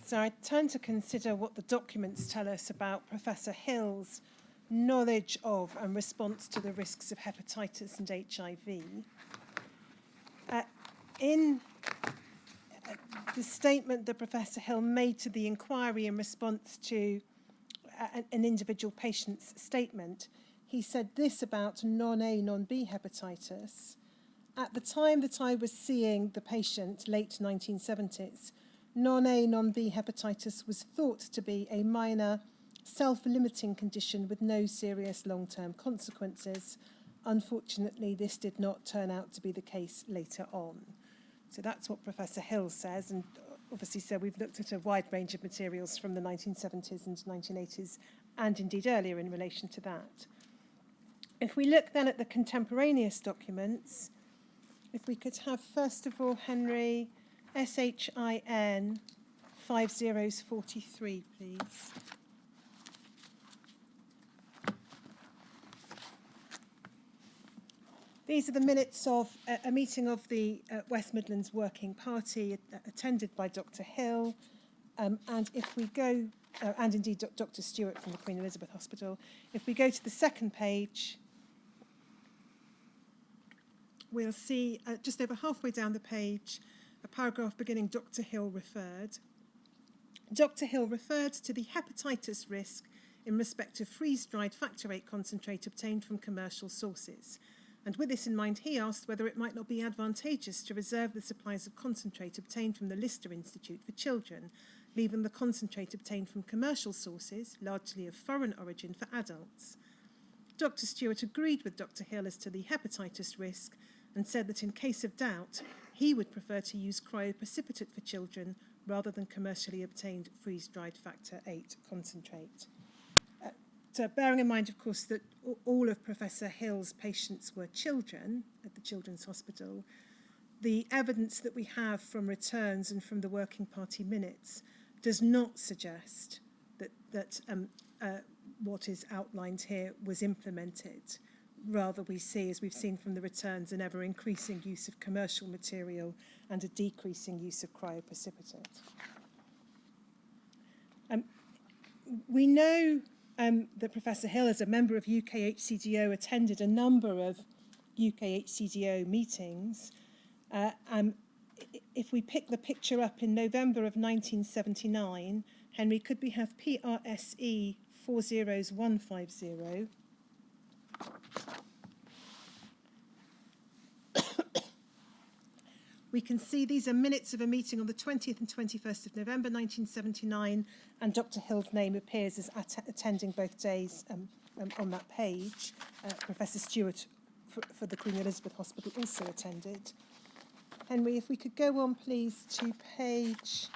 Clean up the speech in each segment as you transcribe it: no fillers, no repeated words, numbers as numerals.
So I turn to consider what the documents tell us about Professor Hill's knowledge of and response to the risks of hepatitis and HIV. In the statement that Professor Hill made to the inquiry in response to an individual patient's statement, he said this about non-A, non-B hepatitis. At the time that I was seeing the patient, late 1970s, non-A, non-B hepatitis was thought to be a minor self-limiting condition with no serious long-term consequences. Unfortunately, this did not turn out to be the case later on. So that's what Professor Hill says, and obviously so we've looked at a wide range of materials from the 1970s and 1980s, and indeed earlier in relation to that. If we look then at the contemporaneous documents, if we could have, first of all, Henry, SHIN 5043, please. These are the minutes of a meeting of the West Midlands Working Party attended by Dr. Hill. And if we go, and indeed Dr. Stewart from the Queen Elizabeth Hospital, if we go to the second page, we'll see just over halfway down the page, a paragraph beginning Dr. Hill referred. Dr. Hill referred to the hepatitis risk in respect of freeze-dried factor VIII concentrate obtained from commercial sources. And with this in mind, he asked whether it might not be advantageous to reserve the supplies of concentrate obtained from the Lister Institute for children, leaving the concentrate obtained from commercial sources, largely of foreign origin, for adults. Dr. Stewart agreed with Dr. Hill as to the hepatitis risk and said that in case of doubt, he would prefer to use cryoprecipitate for children rather than commercially obtained freeze-dried factor VIII concentrate. So bearing in mind, of course, that all of Professor Hill's patients were children at the Children's Hospital, the evidence that we have from returns and from the Working Party minutes does not suggest that what is outlined here was implemented. Rather, we see, as we've seen from the returns, an ever-increasing use of commercial material and a decreasing use of cryoprecipitate. We know that Professor Hill, as a member of UKHCDO, attended a number of UKHCDO meetings. If we pick the picture up in November of 1979, Henry, could we have PRSE 40150? We can see these are minutes of a meeting on the 20th and 21st of November 1979, and Dr. Hill's name appears as attending both days on that page. Professor Stewart for the Queen Elizabeth Hospital also attended. Henry, if we could go on, please, to page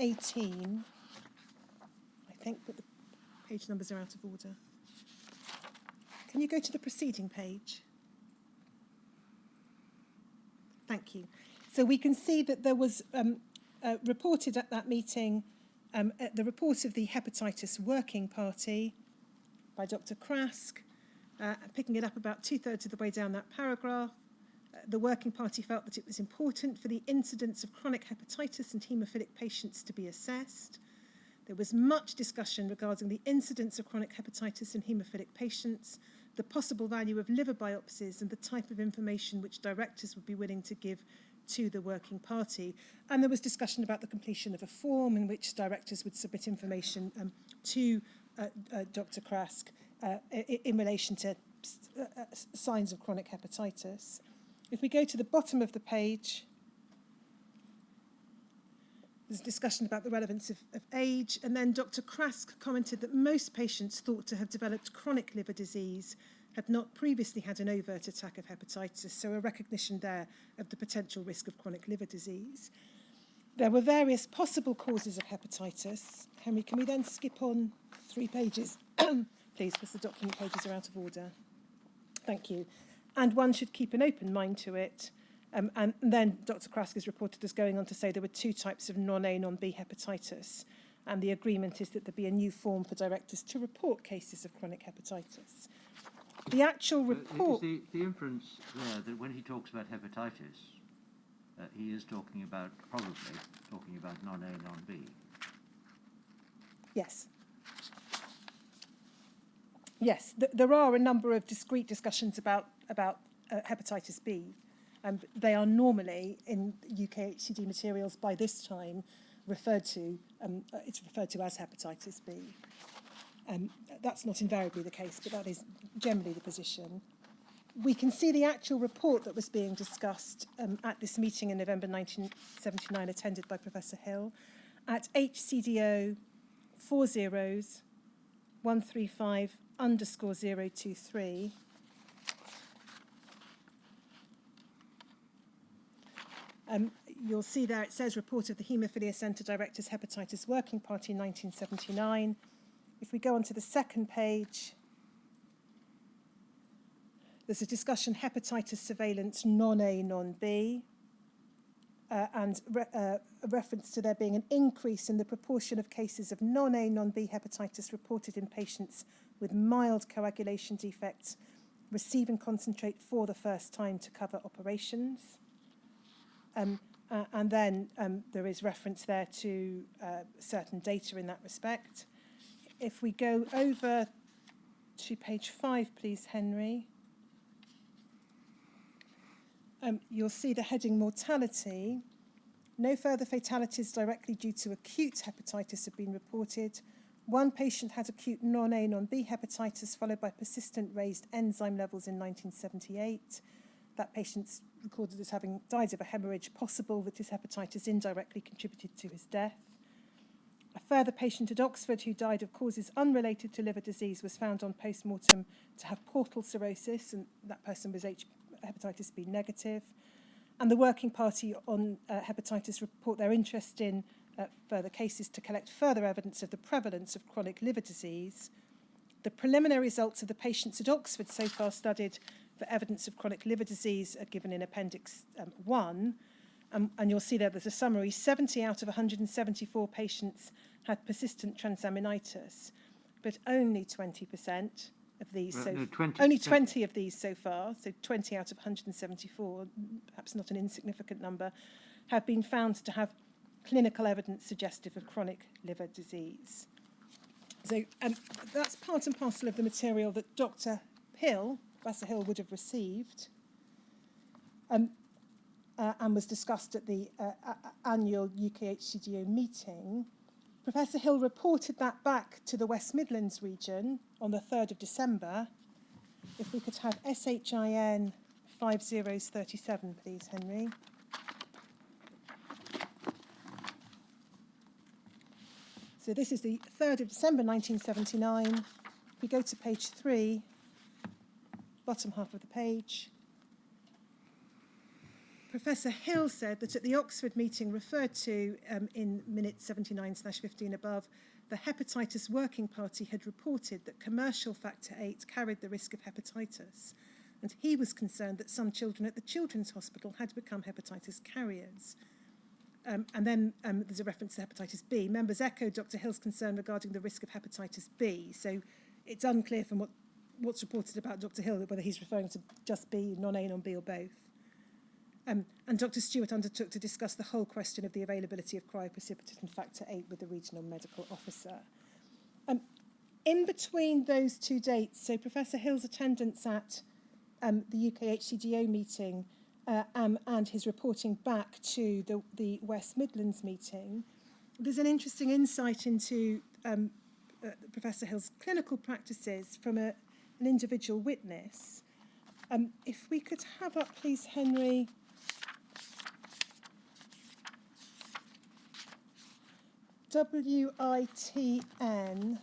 18. I think that the page numbers are out of order. Can you go to the preceding page? Thank you. So we can see that there was reported at that meeting the report of the Hepatitis Working Party by Dr. Krask, picking it up about two-thirds of the way down that paragraph. The Working Party felt that it was important for the incidence of chronic hepatitis and haemophilic patients to be assessed. There was much discussion regarding the incidence of chronic hepatitis in haemophilic patients, the possible value of liver biopsies, and the type of information which directors would be willing to give to the Working Party. And there was discussion about the completion of a form in which directors would submit information to Dr. Krask in relation to signs of chronic hepatitis. If we go to the bottom of the page, there's a discussion about the relevance of age, and then Dr. Krask commented that most patients thought to have developed chronic liver disease had not previously had an overt attack of hepatitis, so a recognition there of the potential risk of chronic liver disease. There were various possible causes of hepatitis. Henry, can we then skip on 3 pages, please, because the document pages are out of order. Thank you. And one should keep an open mind to it. And then Dr. Krask is reported as going on to say there were 2 types of non-A, non-B hepatitis, and the agreement is that there be a new form for directors to report cases of chronic hepatitis. The actual report... Is the inference there that when he talks about hepatitis, he is talking about, probably talking about non-A, non-B? Yes. Yes, there are a number of discrete discussions about hepatitis B. They are normally in UK HCD materials by this time referred to. It's referred to as hepatitis B. That's not invariably the case, but that is generally the position. We can see the actual report that was being discussed at this meeting in November 1979, attended by Professor Hill, at HCDO 40135_023. You'll see there it says report of the Haemophilia Centre Directors Hepatitis Working Party in 1979. If we go on to the second page, there's a discussion hepatitis surveillance non-A, non-B, and a reference to there being an increase in the proportion of cases of non-A, non-B hepatitis reported in patients with mild coagulation defects receiving concentrate for the first time to cover operations. And then there is reference there to certain data in that respect. If we go over to page 5, please, Henry. You'll see the heading Mortality. No further fatalities directly due to acute hepatitis have been reported. One patient had acute non-A, non-B hepatitis followed by persistent raised enzyme levels in 1978. That patient's recorded as having died of a hemorrhage, possible that his hepatitis indirectly contributed to his death. A further patient at Oxford who died of causes unrelated to liver disease was found on post-mortem to have portal cirrhosis, and that person was hepatitis B negative. And the Working Party on Hepatitis report their interest in further cases to collect further evidence of the prevalence of chronic liver disease. The preliminary results of the patients at Oxford so far studied for evidence of chronic liver disease are given in Appendix 1. And you'll see there's a summary. 70 out of 174 patients had persistent transaminitis, but only 20% of these, only 20 of these so far, so 20 out of 174, perhaps not an insignificant number, have been found to have clinical evidence suggestive of chronic liver disease. So that's part and parcel of the material that Dr. Hill, Professor Hill, would have received and was discussed at the annual UK HCDO meeting. Professor Hill reported that back to the West Midlands region on the 3rd of December. If we could have SHIN 5037, please, Henry. So this is the 3rd of December 1979. If we go to page 3, bottom half of the page, Professor Hill said that at the Oxford meeting referred to in minute 79/15 above, the Hepatitis Working Party had reported that commercial factor 8 carried the risk of hepatitis, and he was concerned that some children at the Children's Hospital had become hepatitis carriers. And then there's a reference to hepatitis B. Members echoed Dr. Hill's concern regarding the risk of hepatitis B. So it's unclear from what's reported about Dr. Hill whether he's referring to just B, non-A, non-B, or both. And Dr. Stewart undertook to discuss the whole question of the availability of cryoprecipitant factor 8 with the regional medical officer. In between those two dates, so Professor Hill's attendance at the UK HCDO meeting and his reporting back to the West Midlands meeting, there's an interesting insight into Professor Hill's clinical practices from an individual witness. If we could have up, please, Henry, WITN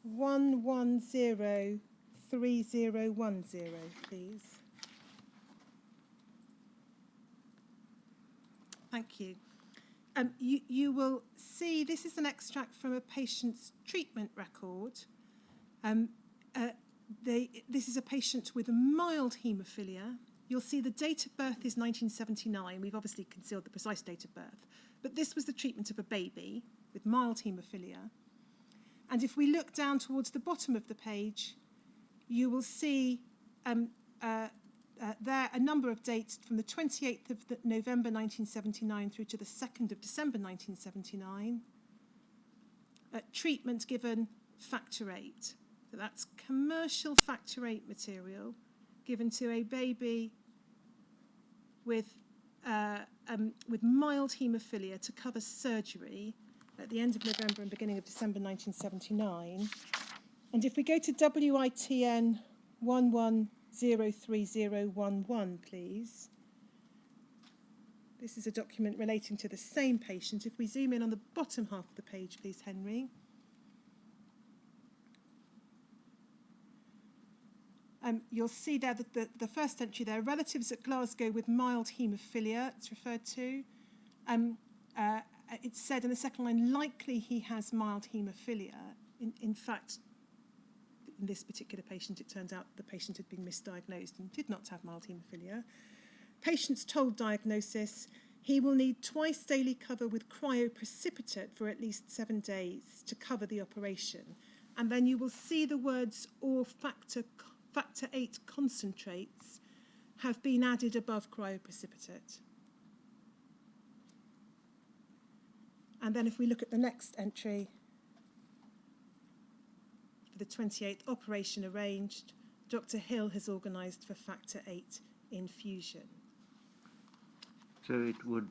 1103010, please. Thank you. You will see this is an extract from a patient's treatment record. This is a patient with a mild haemophilia. You'll see the date of birth is 1979. We've obviously concealed the precise date of birth. But this was the treatment of a baby with mild haemophilia. And if we look down towards the bottom of the page, you will see there a number of dates from the 28th of November 1979 through to the 2nd of December 1979. treatment given factor VIII. So that's commercial factor VIII material given to a baby with mild haemophilia to cover surgery at the end of November and beginning of December 1979. And if we go to WITN 11003011, please. This is a document relating to the same patient. If we zoom in on the bottom half of the page, please, Henry. You'll see there that the first entry there, relatives at Glasgow with mild haemophilia, it's referred to. It's said in the second line, likely he has mild haemophilia. In fact, in this particular patient, it turned out the patient had been misdiagnosed and did not have mild haemophilia. Patient's told diagnosis, he will need twice daily cover with cryoprecipitate for at least 7 days to cover the operation. And then you will see the words or factor VIII concentrates have been added above cryoprecipitate. And then if we look at the next entry, for the 28th, operation arranged, Dr. Hill has organised for factor VIII infusion. So it would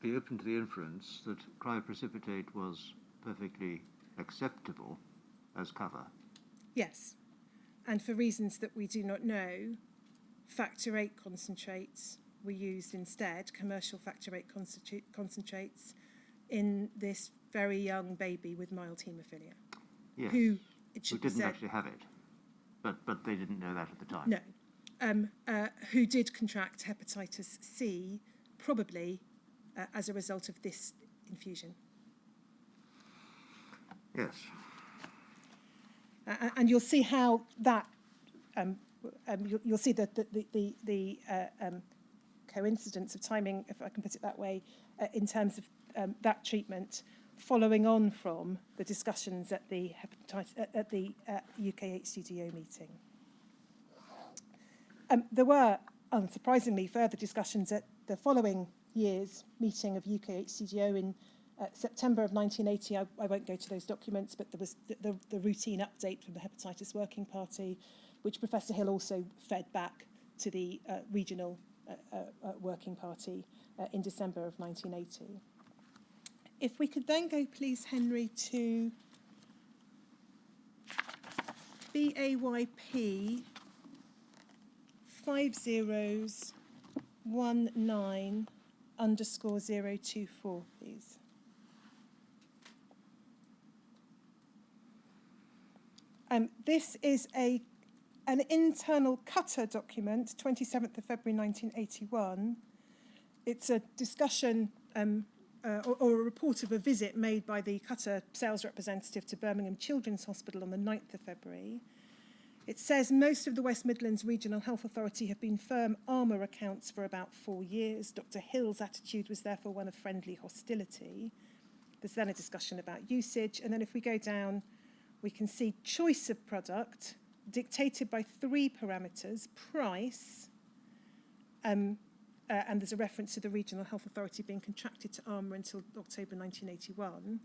be open to the inference that cryoprecipitate was perfectly acceptable as cover. Yes, and for reasons that we do not know, factor VIII concentrates were used instead, commercial factor VIII concentrates, in this very young baby with mild haemophilia. Yes, who didn't actually have it, but they didn't know that at the time. No. Who did contract hepatitis C, probably as a result of this infusion. Yes. And you'll see how that, you'll see that the coincidence of timing, if I can put it that way, in terms of that treatment, following on from the discussions at the UK HCDO meeting. There were, unsurprisingly, further discussions at the following year's meeting of UK HCDO in September of 1980. I won't go to those documents, but there was the routine update from the Hepatitis Working Party, which Professor Hill also fed back to the regional Working Party in December of 1980. If we could then go, please, Henry, to BAYP 5019_024, please. This is an internal Qatar document, 27th of February 1981. It's a discussion or a report of a visit made by the Qatar sales representative to Birmingham Children's Hospital on the 9th of February. It says most of the West Midlands Regional Health Authority have been firm armour accounts for about 4 years. Dr. Hill's attitude was therefore one of friendly hostility. There's then a discussion about usage. And then if we go down, we can see choice of product dictated by 3 parameters: price, and there's a reference to the Regional Health Authority being contracted to armour until October 1981.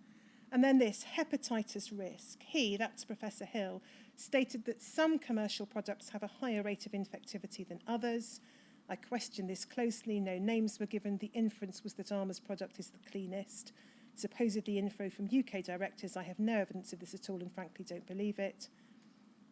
And then this, hepatitis risk. He, that's Professor Hill, stated that some commercial products have a higher rate of infectivity than others. I questioned this closely. No names were given. The inference was that Armour's product is the cleanest. Supposedly info from UK directors. I have no evidence of this at all and frankly don't believe it.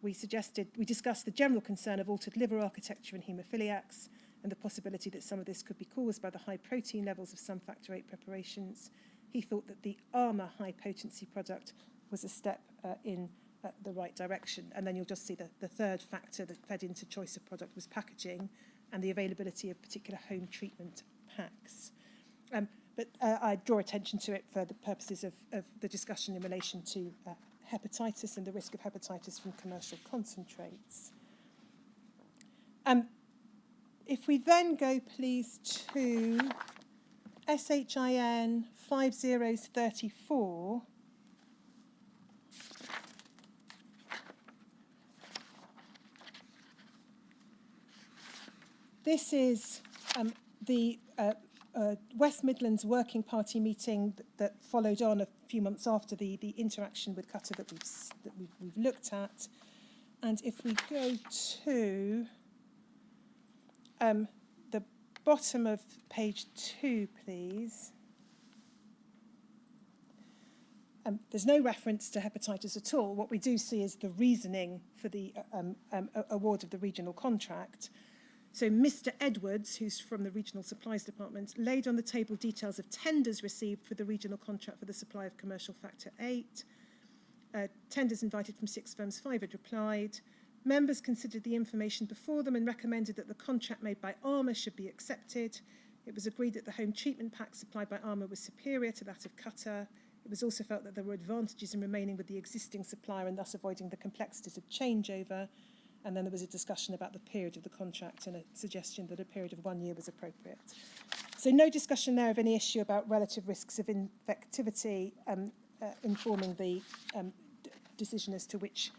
We discussed the general concern of altered liver architecture in haemophiliacs and the possibility that some of this could be caused by the high protein levels of some factor VIII preparations. He thought that the Armour high-potency product was a step in the right direction. And then you'll just see the third factor that fed into choice of product was packaging and the availability of particular home treatment packs. But I draw attention to it for the purposes of the discussion in relation to hepatitis and the risk of hepatitis from commercial concentrates. If we then go, please, to SHIN 5034, this is the West Midlands Working Party meeting that followed on few months after the interaction with Qatar that we've looked at. And if we go to the bottom of page 2, please. There's no reference to hepatitis at all. What we do see is the reasoning for the award of the regional contract. So Mr. Edwards, who's from the Regional Supplies Department, laid on the table details of tenders received for the regional contract for the supply of commercial factor 8. Tenders invited from 6 firms, 5 had replied. Members considered the information before them and recommended that the contract made by ARMA should be accepted. It was agreed that the home treatment pack supplied by ARMA was superior to that of Qatar. It was also felt that there were advantages in remaining with the existing supplier and thus avoiding the complexities of changeover. And then there was a discussion about the period of the contract and a suggestion that a period of 1 year was appropriate. So no discussion there of any issue about relative risks of infectivity informing the decision as to which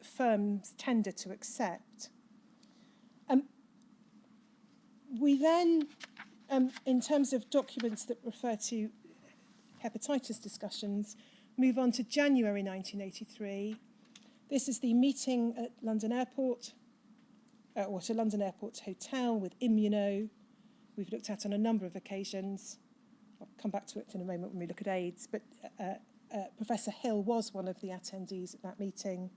firms tender to accept. We then, in terms of documents that refer to hepatitis discussions, move on to January 1983. This is the meeting at London Airport, or to London Airport Hotel with Immuno. We've looked at on a number of occasions. I'll come back to it in a moment when we look at AIDS, but Professor Hill was one of the attendees at that meeting,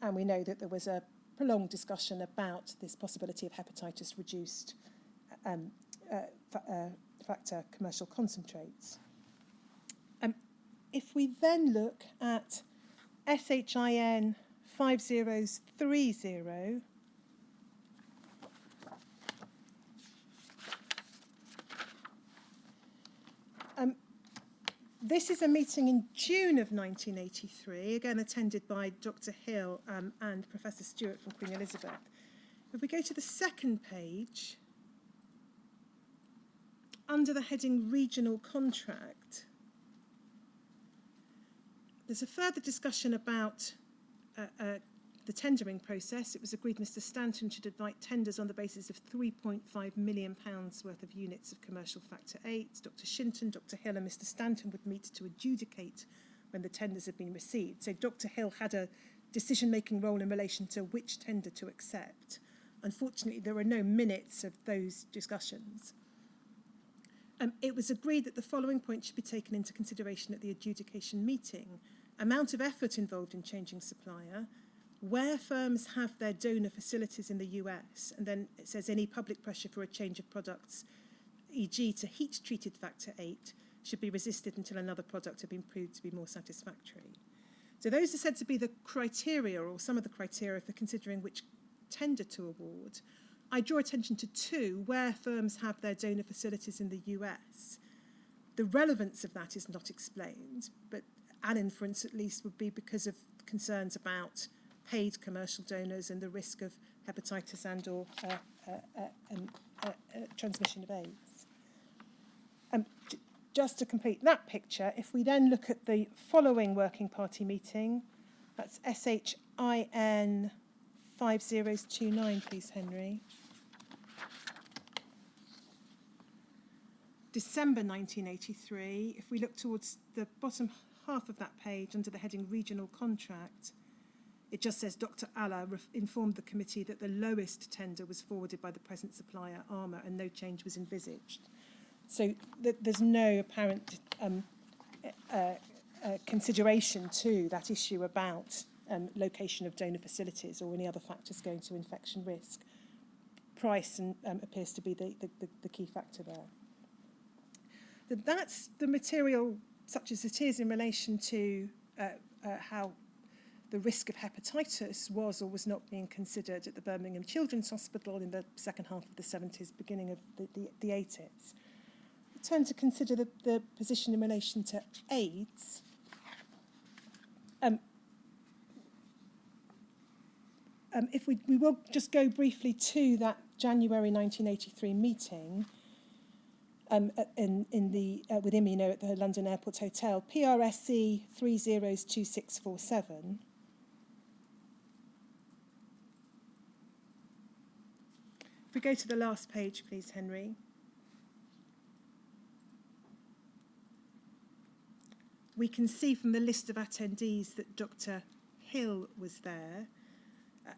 and we know that there was a prolonged discussion about this possibility of hepatitis-reduced factor commercial concentrates. If we then look at SHIN 5030, this is a meeting in June of 1983, again attended by Dr. Hill and Professor Stewart from Queen Elizabeth. If we go to the second page, under the heading Regional Contract, there's a further discussion about the tendering process. It was agreed Mr. Stanton should invite tenders on the basis of £3.5 million worth of units of commercial factor 8. Dr. Shinton, Dr. Hill and Mr. Stanton would meet to adjudicate when the tenders had been received. So Dr. Hill had a decision-making role in relation to which tender to accept. Unfortunately, there are no minutes of those discussions. It was agreed that the following points should be taken into consideration at the adjudication meeting. Amount of effort involved in changing supplier, where firms have their donor facilities in the US, and then it says any public pressure for a change of products, e.g. to heat-treated factor 8, should be resisted until another product had been proved to be more satisfactory. So those are said to be the criteria, or some of the criteria, for considering which tender to award. I draw attention to 2, where firms have their donor facilities in the US. The relevance of that is not explained, but an inference at least would be because of concerns about paid commercial donors and the risk of hepatitis and or transmission of AIDS. Just to complete that picture, if we then look at the following working party meeting, that's SHIN 5029, please, Henry. December 1983, if we look towards the bottom half of that page under the heading Regional Contract, it just says Dr. Allah informed the committee that the lowest tender was forwarded by the present supplier, ARMA, and no change was envisaged. So there's no apparent consideration to that issue about location of donor facilities or any other factors going to infection risk. Price appears to be the key factor there. That's the material, such as it is, in relation to how the risk of hepatitis was or was not being considered at the Birmingham Children's Hospital in the second half of the 70s, beginning of the 80s. We turn to consider the position in relation to AIDS. If we will just go briefly to that January 1983 meeting with Immuno at the London Airport Hotel, PRSC 302647. If we go to the last page, please, Henry. We can see from the list of attendees that Dr. Hill was there.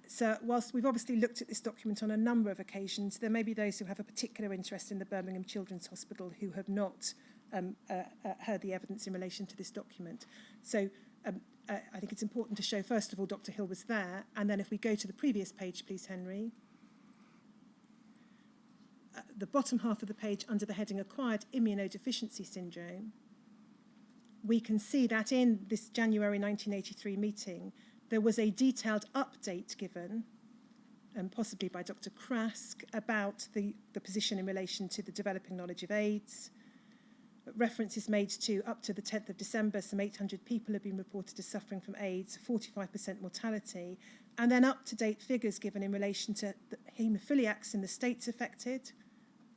So whilst we've obviously looked at this document on a number of occasions, there may be those who have a particular interest in the Birmingham Children's Hospital who have not heard the evidence in relation to this document. So I think it's important to show, first of all, Dr. Hill was there, and then if we go to the previous page, please, Henry. The bottom half of the page under the heading Acquired Immunodeficiency Syndrome, we can see that in this January 1983 meeting, there was a detailed update given, possibly by Dr. Krask, about the position in relation to the developing knowledge of AIDS. Reference is made to up to the 10th of December, some 800 people have been reported as suffering from AIDS, 45% mortality, and then up-to-date figures given in relation to the haemophiliacs in the states affected.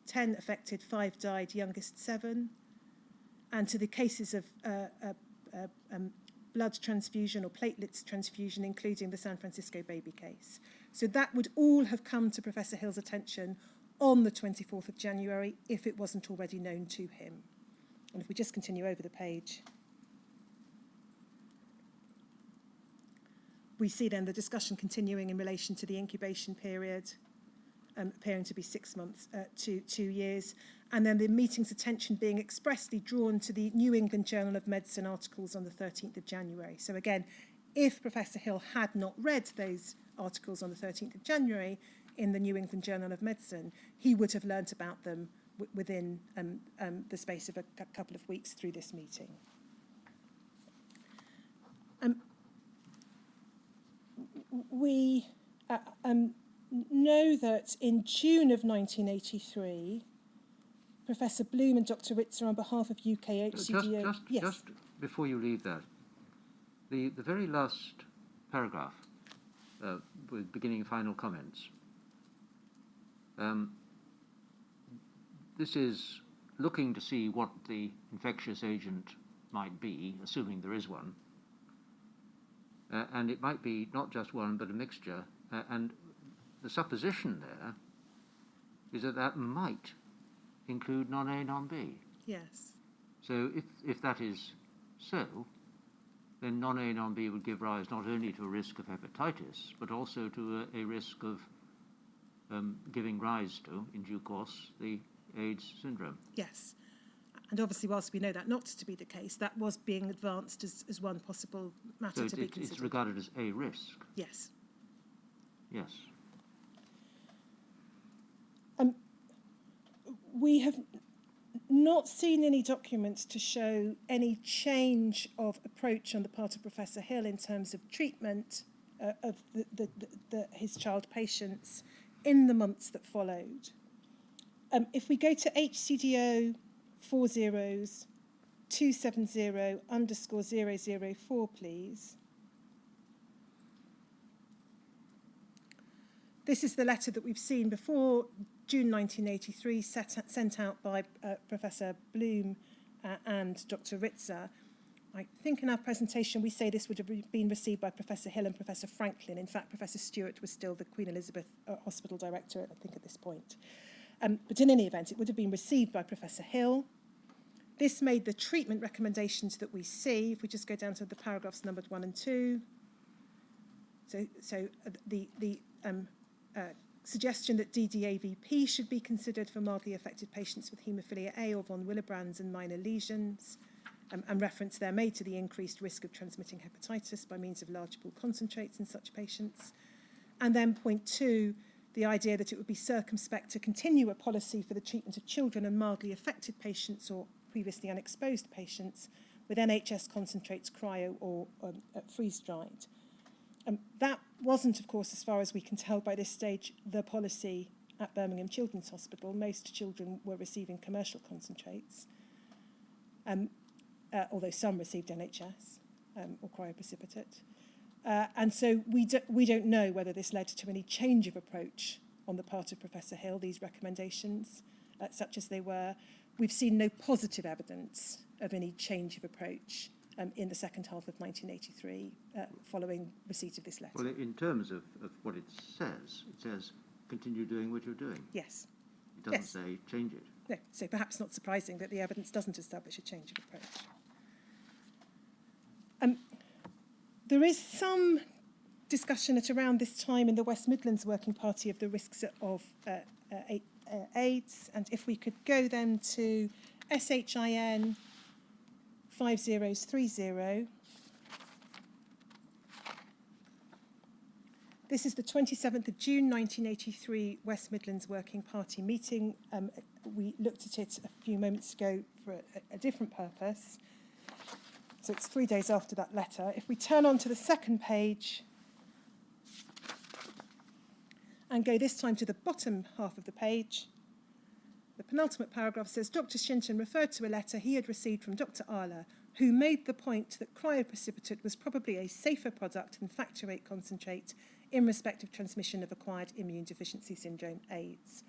10 affected, 5 died, youngest 7. And to the cases of blood transfusion or platelets transfusion, including the San Francisco baby case. So that would all have come to Professor Hill's attention on the 24th of January if it wasn't already known to him. And if we just continue over the page, we see then the discussion continuing in relation to the incubation period, appearing to be 6 months to 2 years, and then the meeting's attention being expressly drawn to the New England Journal of Medicine articles on the 13th of January. So again, if Professor Hill had not read those articles on the 13th of January in the New England Journal of Medicine, he would have learnt about them within the space of a couple of weeks through this meeting. We know that in June of 1983, Professor Bloom and Dr. Ritzer, on behalf of UK HCDO... Just before you leave that, the very last paragraph, with beginning final comments, this is looking to see what the infectious agent might be, assuming there is one, and it might be not just one, but a mixture, and the supposition there is that that might include non-A, non-B. Yes. So if that is so, then non-A, non-B would give rise not only to a risk of hepatitis, but also to a risk of giving rise to, in due course, the AIDS syndrome. Yes. And obviously, whilst we know that not to be the case, that was being advanced as one possible matter to be considered. It's regarded as a risk? Yes. Yes. We have not seen any documents to show any change of approach on the part of Professor Hill in terms of treatment of his child patients in the months that followed. If we go to HCDO 40-270_004, please. This is the letter that we've seen before, June 1983, sent out by Professor Bloom and Dr. Ritzer. I think in our presentation we say this would have been received by Professor Hill and Professor Franklin. In fact, Professor Stewart was still the Queen Elizabeth Hospital Director, I think, at this point. But in any event, it would have been received by Professor Hill. This made the treatment recommendations that we see. If we just go down to the paragraphs numbered 1 and 2. So the suggestion that DDAVP should be considered for mildly affected patients with haemophilia A or von Willebrand's and minor lesions, and reference there made to the increased risk of transmitting hepatitis by means of large pool concentrates in such patients. And then point 2, the idea that it would be circumspect to continue a policy for the treatment of children and mildly affected patients or previously unexposed patients with NHS concentrates, cryo or freeze-dried. That wasn't, of course, as far as we can tell by this stage, the policy at Birmingham Children's Hospital. Most children were receiving commercial concentrates, although some received NHS or cryoprecipitate. And so we don't know whether this led to any change of approach on the part of Professor Hill, these recommendations, such as they were. We've seen no positive evidence of any change of approach in the second half of 1983 following receipt of this letter. Well, in terms of what it says continue doing what you're doing. Yes. It doesn't say change it. No, so perhaps not surprising that the evidence doesn't establish a change of approach. There is some discussion at around this time in the West Midlands Working Party of the risks of AIDS. And if we could go then to SHIN 5030. This is the 27th of June 1983 West Midlands Working Party meeting. We looked at it a few moments ago for a different purpose. So it's 3 days after that letter. If we turn on to the second page and go this time to the bottom half of the page, the penultimate paragraph says, Dr. Shinton referred to a letter he had received from Dr. Arler, who made the point that cryoprecipitate was probably a safer product than factor VIII concentrate in respect of transmission of acquired immune deficiency syndrome, AIDS.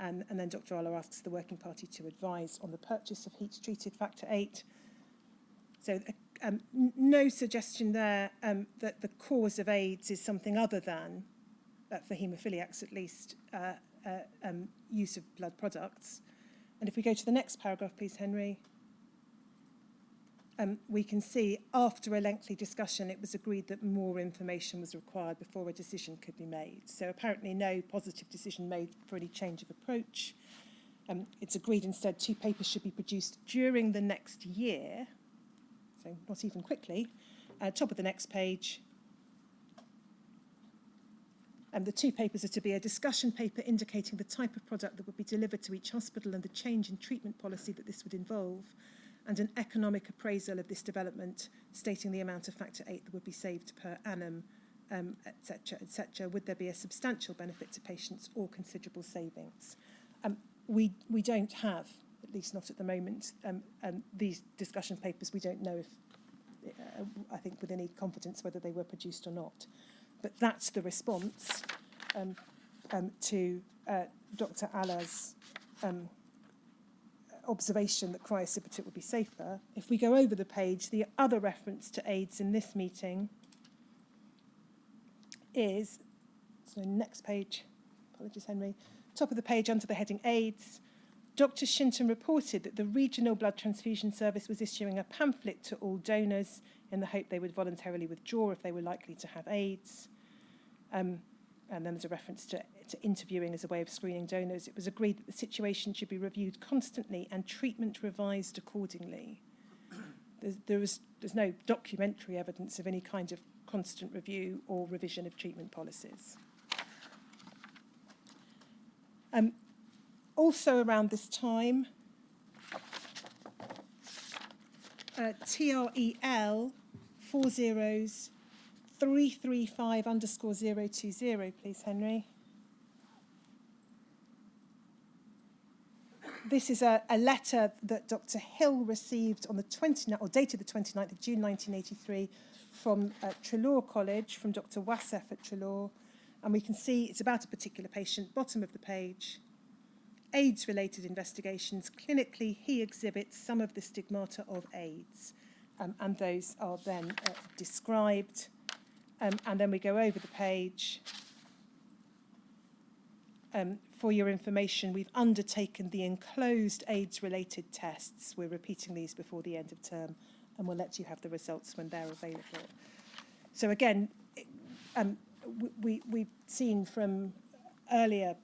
And then Dr. Arler asks the Working Party to advise on the purchase of heat-treated factor VIII. So no suggestion there that the cause of AIDS is something other than, for haemophiliacs at least, use of blood products. And if we go to the next paragraph, please, Henry, we can see after a lengthy discussion, it was agreed that more information was required before a decision could be made. So apparently no positive decision made for any change of approach. It's agreed instead 2 papers should be produced during the next year, so not even quickly. Top of the next page. The 2 papers are to be a discussion paper indicating the type of product that would be delivered to each hospital and the change in treatment policy that this would involve, and an economic appraisal of this development stating the amount of factor VIII that would be saved per annum, etc., etc. Would there be a substantial benefit to patients or considerable savings? We don't have, at least not at the moment, these discussion papers. We don't know if, I think with any confidence, whether they were produced or not. But that's the response to Dr. Aller's observation that cryoprecipitate would be safer. If we go over the page, the other reference to AIDS in this meeting is, so next page, apologies, Henry, top of the page under the heading AIDS. Dr. Shinton reported that the regional blood transfusion service was issuing a pamphlet to all donors in the hope they would voluntarily withdraw if they were likely to have AIDS. And then there's a reference to interviewing as a way of screening donors. It was agreed that the situation should be reviewed constantly and treatment revised accordingly. There's no documentary evidence of any kind of constant review or revision of treatment policies. Also around this time, TREL 40335_020, please, Henry. This is a letter that Dr. Hill received on the 29th, or dated the 29th of June 1983, from Treloar College, from Dr. Wassef at Treloar. And we can see it's about a particular patient, bottom of the page. AIDS-related investigations. Clinically, he exhibits some of the stigmata of AIDS. And those are then described. And then we go over the page. For your information, we've undertaken the enclosed AIDS-related tests. We're repeating these before the end of term, and we'll let you have the results when they're available. So again, we've seen from earlier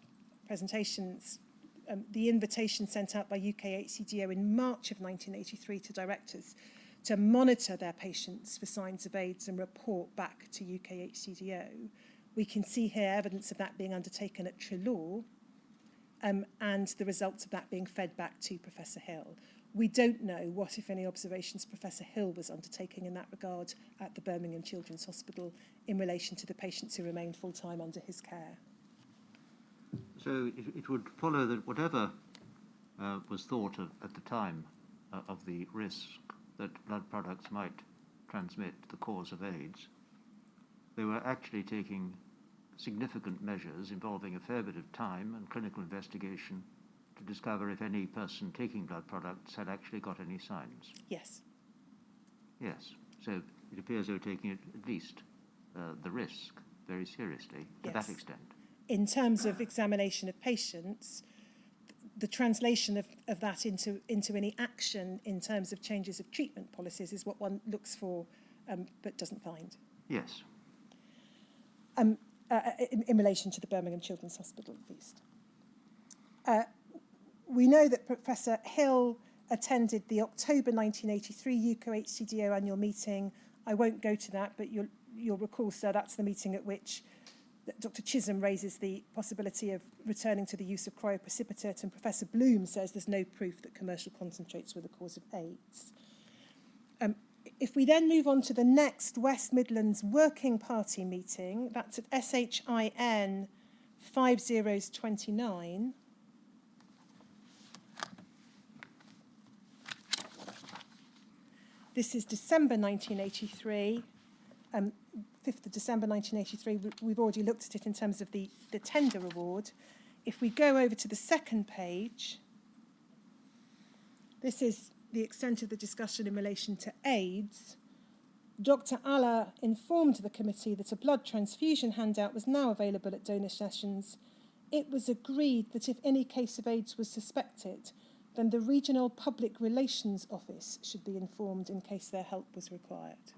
presentations the invitation sent out by UK-HCDO in March of 1983 to directors to monitor their patients for signs of AIDS and report back to UK-HCDO. We can see here evidence of that being undertaken at Treloar, and the results of that being fed back to Professor Hill. We don't know what, if any, observations Professor Hill was undertaking in that regard at the Birmingham Children's Hospital in relation to the patients who remained full-time under his care. So it would follow that whatever was thought of at the time of the risk that blood products might transmit the cause of AIDS, they were actually taking significant measures involving a fair bit of time and clinical investigation to discover if any person taking blood products had actually got any signs. Yes. Yes. So it appears they were taking at least the risk very seriously to that extent. In terms of examination of patients, the translation of that into any action in terms of changes of treatment policies is what one looks for but doesn't find. Yes. In relation to the Birmingham Children's Hospital, at least. We know that Professor Hill attended the October 1983 UK-HCDO annual meeting. I won't go to that, but you'll recall, sir, that's the meeting at which Dr. Chisholm raises the possibility of returning to the use of cryoprecipitate, and Professor Bloom says there's no proof that commercial concentrates were the cause of AIDS. If we then move on to the next West Midlands Working Party meeting, that's at SHIN 5029. This is December 1983, 5th of December 1983. We've already looked at it in terms of the tender award. If we go over to the second page, this is the extent of the discussion in relation to AIDS. Dr. Allah informed the committee that a blood transfusion handout was now available at donor sessions. It was agreed that if any case of AIDS was suspected, then the Regional Public Relations Office should be informed in case their help was required.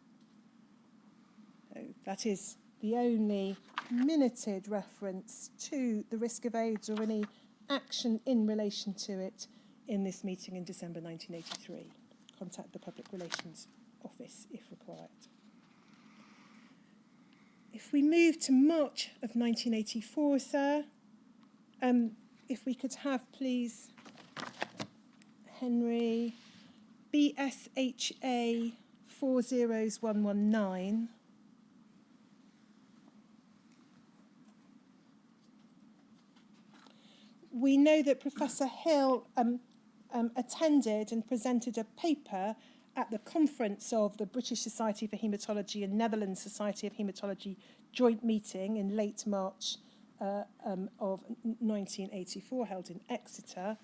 So that is the only minuted reference to the risk of AIDS or any action in relation to it in this meeting in December 1983. Contact the Public Relations Office if required. If we move to March of 1984, sir, if we could have, please, Henry, BSHA 40119. We know that Professor Hill attended and presented a paper at the conference of the British Society for Haematology and Netherlands Society of Haematology joint meeting in late March of 1984, held in Exeter.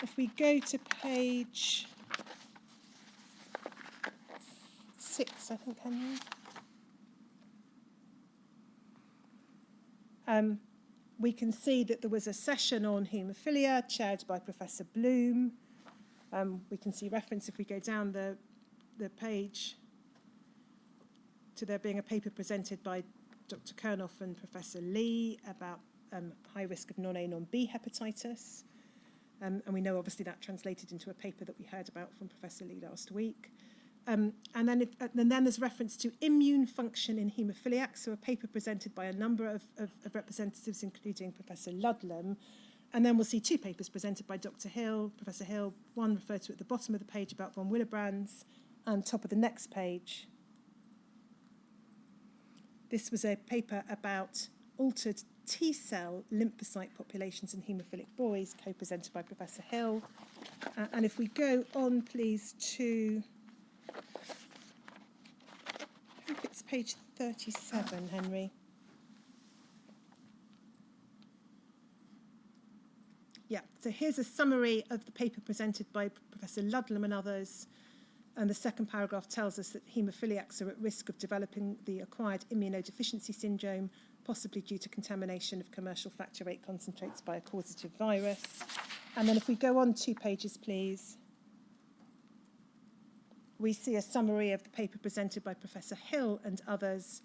If we go to page 6, I think, Henry. We can see that there was a session on haemophilia chaired by Professor Bloom. We can see reference, if we go down the page, to there being a paper presented by Dr. Kernoff and Professor Lee about high risk of non-A, non-B hepatitis. And we know, obviously, that translated into a paper that we heard about from Professor Lee last week. And then there's reference to immune function in haemophiliac, so a paper presented by a number of representatives, including Professor Ludlam. And then we'll see two papers presented by Dr. Hill, Professor Hill, one referred to at the bottom of the page about von Willebrands, and top of the next page. This was a paper about altered T-cell lymphocyte populations in haemophilic boys, co-presented by Professor Hill. And if we go on, please, to... I think it's page 37, Henry. Yeah, so here's a summary of the paper presented by Professor Ludlam and others. And the second paragraph tells us that haemophiliacs are at risk of developing the acquired immunodeficiency syndrome, possibly due to contamination of commercial factor VIII concentrates by a causative virus. And then if we go on 2 pages, please, we see a summary of the paper presented by Professor Hill and others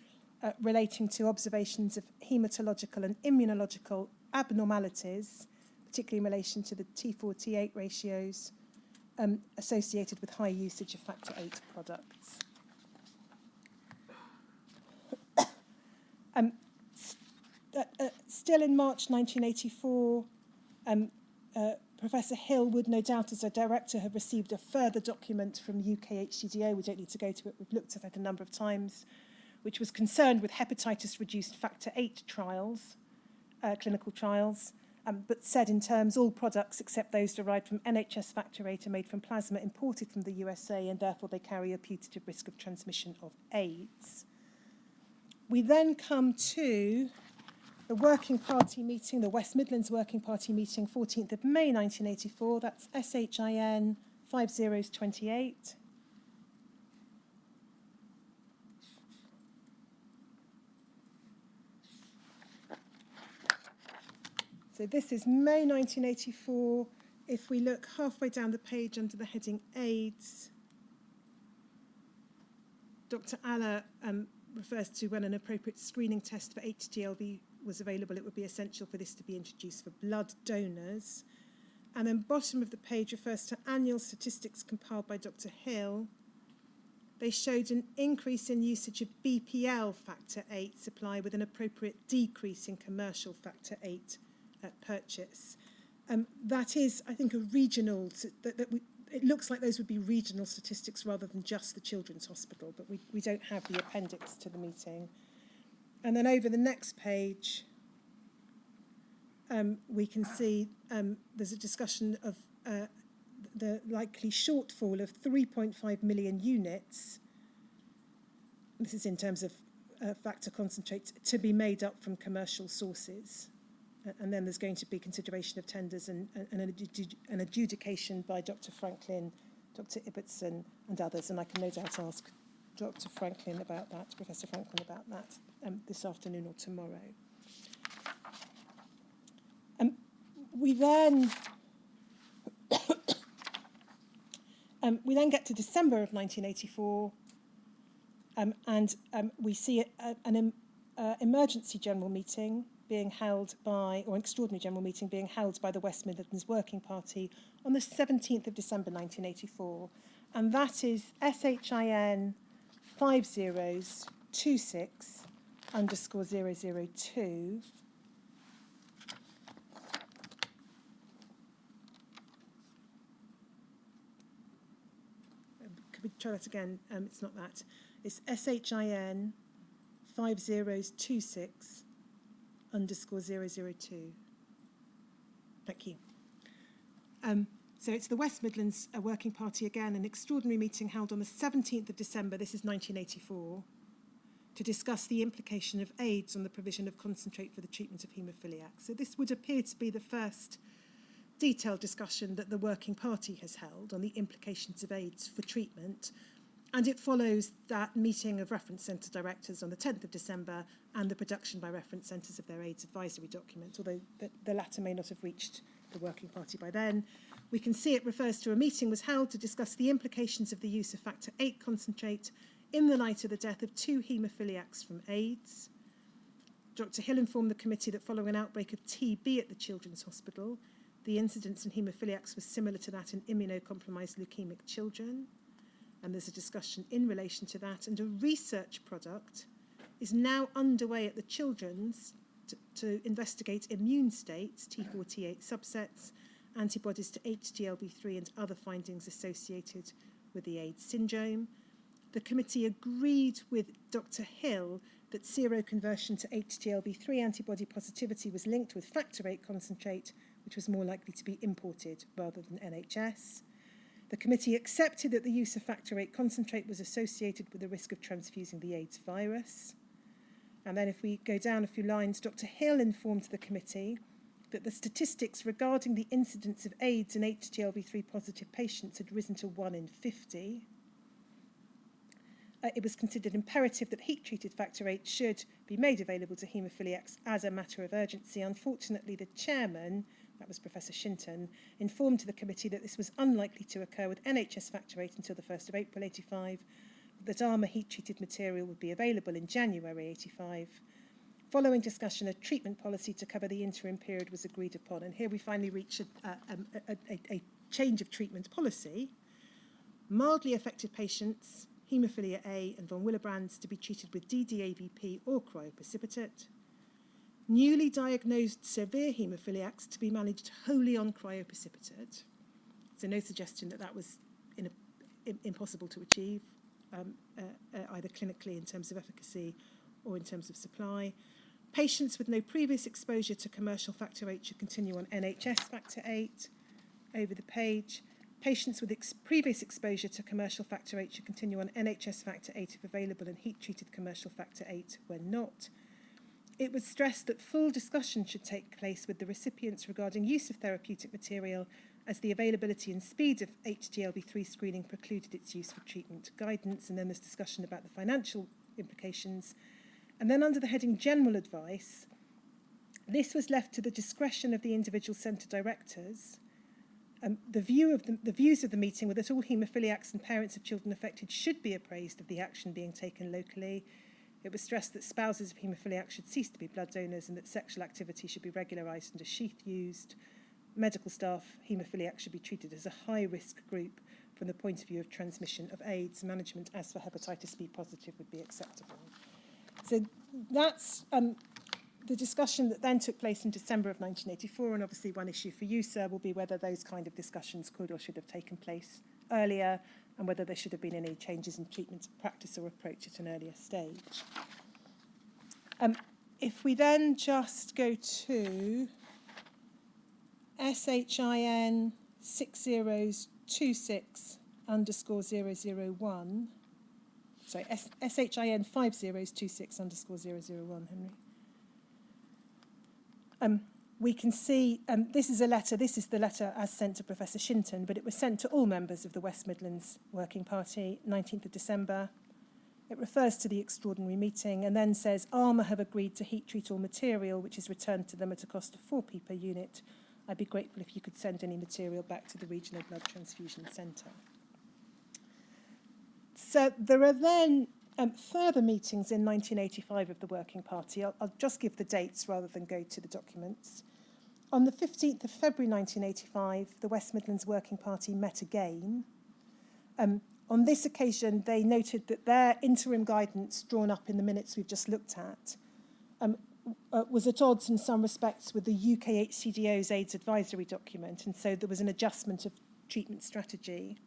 relating to observations of hematological and immunological abnormalities, particularly in relation to the T4-T8 ratios associated with high usage of factor VIII products. Still in March 1984, Professor Hill would no doubt, as a director, have received a further document from UK-HCDO, we don't need to go to it, we've looked at it a number of times, which was concerned with hepatitis-reduced factor VIII trials, clinical trials, but said in terms all products except those derived from NHS factor VIII are made from plasma imported from the USA, and therefore they carry a putative risk of transmission of AIDS. We then come to the Working Party meeting, the West Midlands Working Party meeting, 14th of May 1984. That's SHIN 5028. So this is May 1984. If we look halfway down the page under the heading AIDS, Dr. Aller refers to when an appropriate screening test for HTLV was available, it would be essential for this to be introduced for blood donors. And then bottom of the page refers to annual statistics compiled by Dr. Hill. They showed an increase in usage of BPL factor 8 supply with an appropriate decrease in commercial factor 8 purchase. That is, I think, a regional, it looks like those would be regional statistics rather than just the Children's Hospital, but we don't have the appendix to the meeting. And then over the next page, we can see there's a discussion of the likely shortfall of 3.5 million units. This is in terms of factor concentrates to be made up from commercial sources. And then there's going to be consideration of tenders and an adjudication by Dr. Franklin, Dr. Ibbotson and others. And I can no doubt ask Dr. Franklin about that, Professor Franklin about that this afternoon or tomorrow. We then get to December of 1984, and we see an emergency general meeting being held by, or an extraordinary general meeting being held by the West Midlands Working Party on the 17th of December 1984, and that is SHIN 5026_002. Could we try that again? It's not that. It's SHIN 5026_002. Thank you. So it's the West Midlands Working Party again, an extraordinary meeting held on the 17th of December, this is 1984, to discuss the implication of AIDS on the provision of concentrate for the treatment of haemophiliac. So this would appear to be the first detailed discussion that the Working Party has held on the implications of AIDS for treatment, and it follows that meeting of reference centre directors on the 10th of December and the production by reference centres of their AIDS advisory document, although the latter may not have reached the Working Party by then. We can see it refers to a meeting was held to discuss the implications of the use of factor 8 concentrate in the light of the death of 2 haemophiliacs from AIDS. Dr. Hill informed the committee that following an outbreak of TB at the Children's Hospital, the incidence in haemophiliacs was similar to that in immunocompromised leukemic children. And there's a discussion in relation to that. And a research product is now underway at the Children's to investigate immune states, T4, T8 subsets, antibodies to HTLV3 and other findings associated with the AIDS syndrome. The committee agreed with Dr. Hill that seroconversion to HTLV3 antibody positivity was linked with factor 8 concentrate, which was more likely to be imported rather than NHS. The committee accepted that the use of factor 8 concentrate was associated with the risk of transfusing the AIDS virus. And then if we go down a few lines, Dr. Hill informed the committee that the statistics regarding the incidence of AIDS in HTLV3 positive patients had risen to 1 in 50. It was considered imperative that heat-treated factor 8 should be made available to haemophiliacs as a matter of urgency. Unfortunately, the chairman, that was Professor Shinton, informed the committee that this was unlikely to occur with NHS factor 8 until the 1st of April 85, that ARMA heat-treated material would be available in January 85. Following discussion, a treatment policy to cover the interim period was agreed upon, and here we finally reach a change of treatment policy. Mildly affected patients, haemophilia A and von Willebrand's, to be treated with DDAVP or cryoprecipitate. Newly diagnosed severe haemophiliacs to be managed wholly on cryoprecipitate. So no suggestion that that was impossible to achieve, either clinically in terms of efficacy or in terms of supply. Patients with no previous exposure to commercial factor 8 should continue on NHS factor 8. Over the page, patients with previous exposure to commercial factor 8 should continue on NHS factor 8 if available, and heat-treated commercial factor 8 when not. It was stressed that full discussion should take place with the recipients regarding use of therapeutic material, as the availability and speed of HTLV3 screening precluded its use for treatment guidance. And then there's discussion about the financial implications. And then under the heading General Advice, this was left to the discretion of the individual centre directors, The views of the meeting were that all haemophiliacs and parents of children affected should be appraised of the action being taken locally. It was stressed that spouses of haemophiliacs should cease to be blood donors and that sexual activity should be regularised and a sheath used. Medical staff, haemophiliacs should be treated as a high-risk group from the point of view of transmission of AIDS. Management as for hepatitis B positive would be acceptable. So that's the discussion that then took place in December of 1984, and obviously one issue for you, sir, will be whether those kind of discussions could or should have taken place earlier, and whether there should have been any changes in treatment practice or approach at an earlier stage. If we then just go to SHIN 6026_001, sorry, SHIN 5026_001, Henry. We can see, this is the letter as sent to Professor Shinton, but it was sent to all members of the West Midlands Working Party, 19th of December. It refers to the extraordinary meeting and then says, ARMA have agreed to heat treat all material, which is returned to them at a cost of 4p per unit. I'd be grateful if you could send any material back to the Regional Blood Transfusion Centre. So there are then further meetings in 1985 of the Working Party. I'll just give the dates rather than go to the documents. On the 15th of February 1985, the West Midlands Working Party met again. On this occasion, they noted that their interim guidance drawn up in the minutes we've just looked at was at odds in some respects with the UK HCDO's AIDS advisory document, and so there was an adjustment of treatment strategy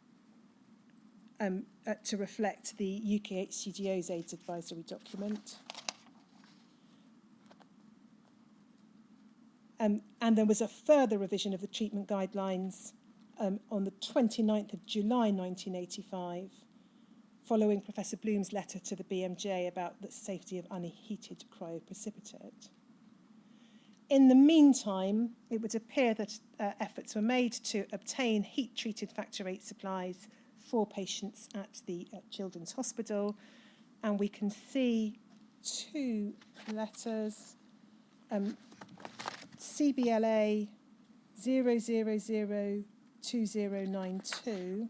to reflect the UK HCDO's AIDS advisory document. And there was a further revision of the treatment guidelines on the 29th of July 1985, following Professor Bloom's letter to the BMJ about the safety of unheated cryoprecipitate. In the meantime, it would appear that efforts were made to obtain heat-treated factor VIII supplies for patients at the Children's Hospital, and we can see two letters, CBLA 0002092.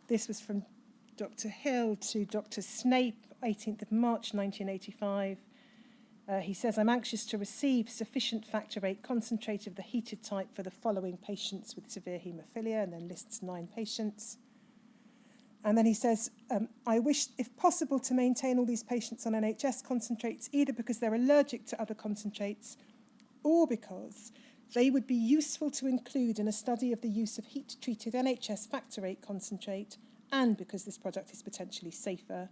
This was from Dr. Hill to Dr. Snape, 18th of March 1985. He says, I'm anxious to receive sufficient factor VIII concentrate of the heated type for the following patients with severe haemophilia, and then lists 9 patients. And then he says, I wish, if possible, to maintain all these patients on NHS concentrates, either because they're allergic to other concentrates or because they would be useful to include in a study of the use of heat-treated NHS factor VIII concentrate, and because this product is potentially safer.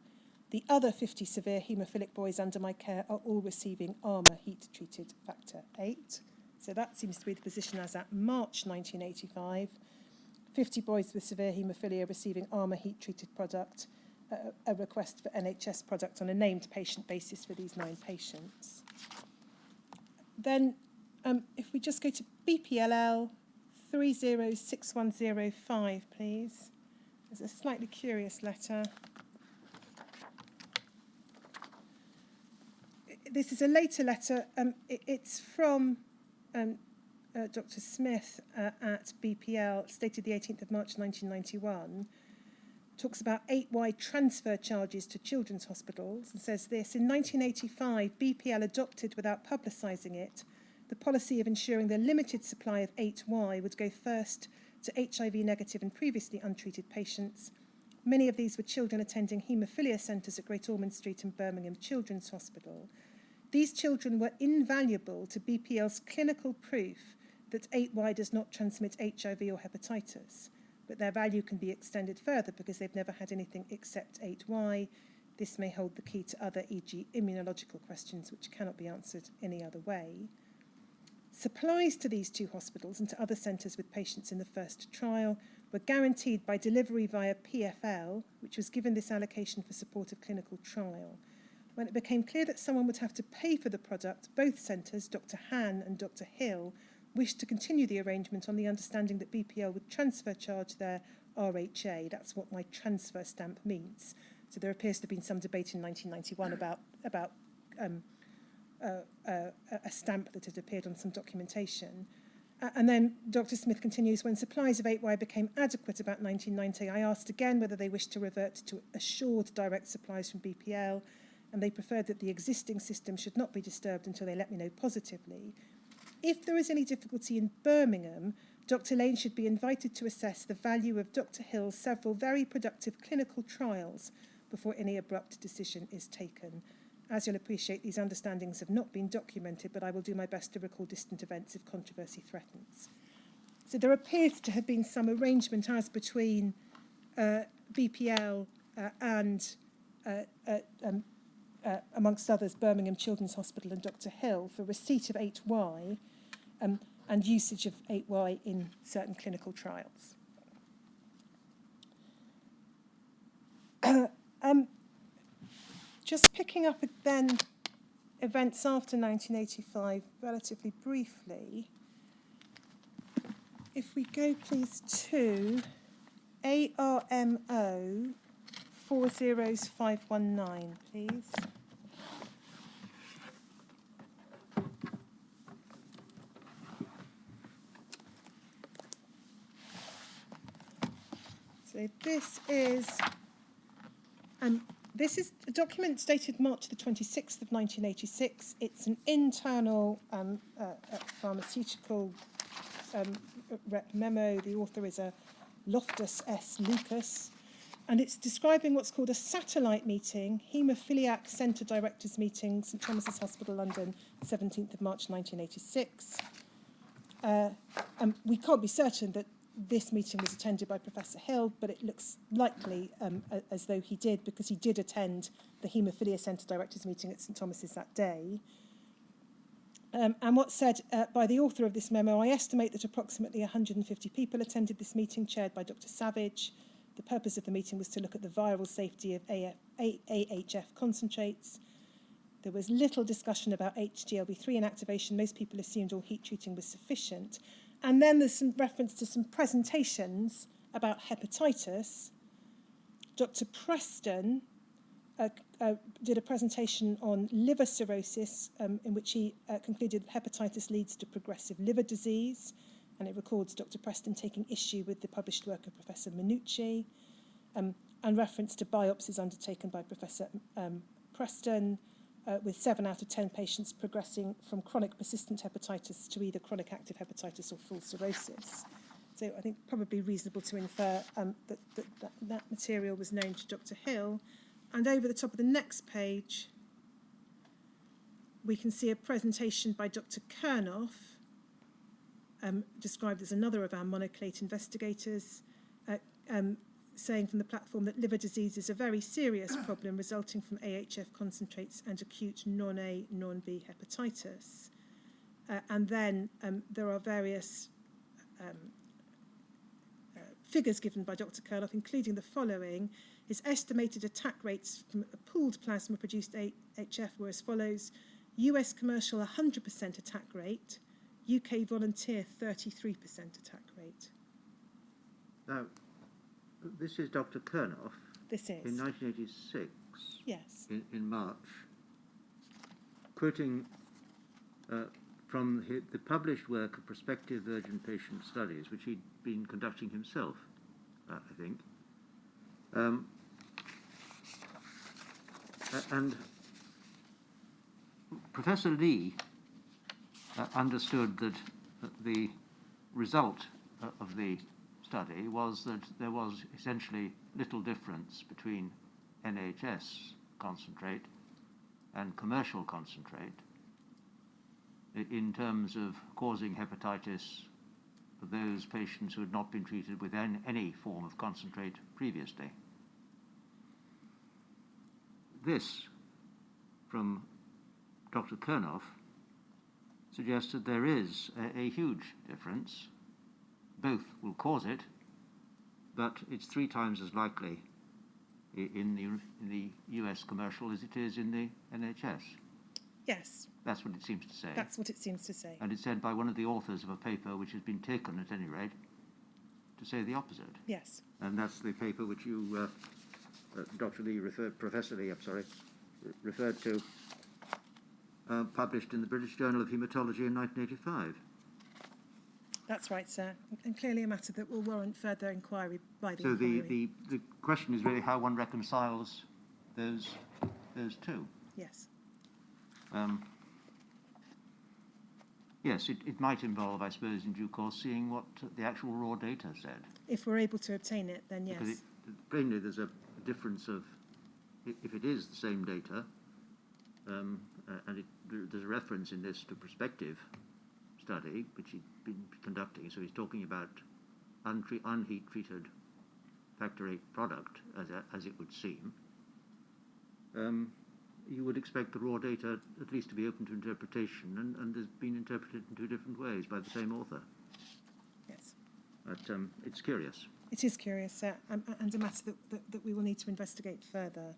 The other 50 severe haemophilic boys under my care are all receiving ARMA heat-treated factor VIII. So that seems to be the position as at March 1985. 50 boys with severe haemophilia receiving ARMA heat-treated product, a request for NHS product on a named patient basis for these 9 patients. Then, if we just go to BPLL 306105, please. There's a slightly curious letter. This is a later letter. It's from Dr. Smith at BPL, stated the 18th of March 1991, talks about 8Y transfer charges to children's hospitals and says this, in 1985, BPL adopted, without publicising it, the policy of ensuring the limited supply of 8Y would go first to HIV-negative and previously untreated patients. Many of these were children attending haemophilia centres at Great Ormond Street and Birmingham Children's Hospital. These children were invaluable to BPL's clinical proof that 8Y does not transmit HIV or hepatitis, but their value can be extended further because they've never had anything except 8Y. This may hold the key to other, e.g. immunological questions, which cannot be answered any other way. Supplies to these 2 hospitals and to other centres with patients in the first trial were guaranteed by delivery via PFL, which was given this allocation for support of clinical trial. When it became clear that someone would have to pay for the product, both centres, Dr. Han and Dr. Hill, wished to continue the arrangement on the understanding that BPL would transfer charge their RHA. That's what my transfer stamp means. So there appears to have been some debate in 1991 about a stamp that had appeared on some documentation. And then Dr. Smith continues, when supplies of 8Y became adequate about 1990, I asked again whether they wished to revert to assured direct supplies from BPL, and they preferred that the existing system should not be disturbed until they let me know positively. If there is any difficulty in Birmingham, Dr. Lane should be invited to assess the value of Dr. Hill's several very productive clinical trials before any abrupt decision is taken. As you'll appreciate, these understandings have not been documented, but I will do my best to recall distant events if controversy threatens. So there appears to have been some arrangement as between BPL and, amongst others, Birmingham Children's Hospital and Dr. Hill for receipt of 8Y and usage of 8Y in certain clinical trials. Just picking up then events after 1985 relatively briefly, if we go please to ARMO 40519, please. So this is a document dated March the 26th of 1986. It's an internal pharmaceutical rep memo. The author is a Loftus S. Lucas, and it's describing what's called a satellite meeting, Hemophiliac Centre Directors Meeting, St Thomas's Hospital, London, 17th of March 1986. We can't be certain that this meeting was attended by Professor Hill, but it looks likely as though he did, because he did attend the Haemophilia Centre Directors meeting at St Thomas's that day. And what's said by the author of this memo, I estimate that approximately 150 people attended this meeting, chaired by Dr. Savage. The purpose of the meeting was to look at the viral safety of AHF concentrates. There was little discussion about HGLB3 inactivation. Most people assumed all heat treating was sufficient. And then there's some reference to some presentations about hepatitis. Dr. Preston did a presentation on liver cirrhosis, in which he concluded that hepatitis leads to progressive liver disease, and it records Dr. Preston taking issue with the published work of Professor Minucci, and reference to biopsies undertaken by Professor Preston, with 7 out of 10 patients progressing from chronic persistent hepatitis to either chronic active hepatitis or full cirrhosis. So I think probably reasonable to infer that material was known to Dr. Hill. And over the top of the next page, we can see a presentation by Dr. Kernoff, described as another of our monoclate investigators, saying from the platform that liver disease is a very serious problem resulting from AHF concentrates and acute non-A, non-B hepatitis. And then there are various figures given by Dr. Kernoff, including the following. His estimated attack rates from a pooled plasma produced AHF were as follows: US commercial 100% attack rate, UK volunteer 33% attack rate. Now, this is Dr. Kernoff. This is. In 1986. Yes. In March, quoting from the published work of prospective virgin patient studies, which he'd been conducting himself, I think. And Professor Lee understood that the result of the study was that there was essentially little difference between NHS concentrate and commercial concentrate in terms of causing hepatitis for those patients who had not been treated with any form of concentrate previously. This, from Dr. Kernoff, suggests that there is a huge difference. Both will cause it, but it's 3 times as likely in the US commercial as it is in the NHS. Yes. That's what it seems to say. That's what it seems to say. And it's said by one of the authors of a paper which has been taken, at any rate, to say the opposite. Yes. And that's the paper which you, Professor Lee, referred to published in the British Journal of Haematology in 1985. That's right, sir, and clearly a matter that will warrant further inquiry by the So inquiry. the question is really how one reconciles those two. Yes. Yes, it might involve, I suppose, in due course, seeing what the actual raw data said. If we're able to obtain it, then yes. Because plainly there's a difference of, if it is the same data, and there's a reference in this to prospective study, which he'd been conducting, so he's talking about unheat-treated factor VIII product, as it would seem. You would expect the raw data at least to be open to interpretation, and has been interpreted in two different ways by the same author. Yes. But it's curious. It is curious, sir, and a matter that we will need to investigate further.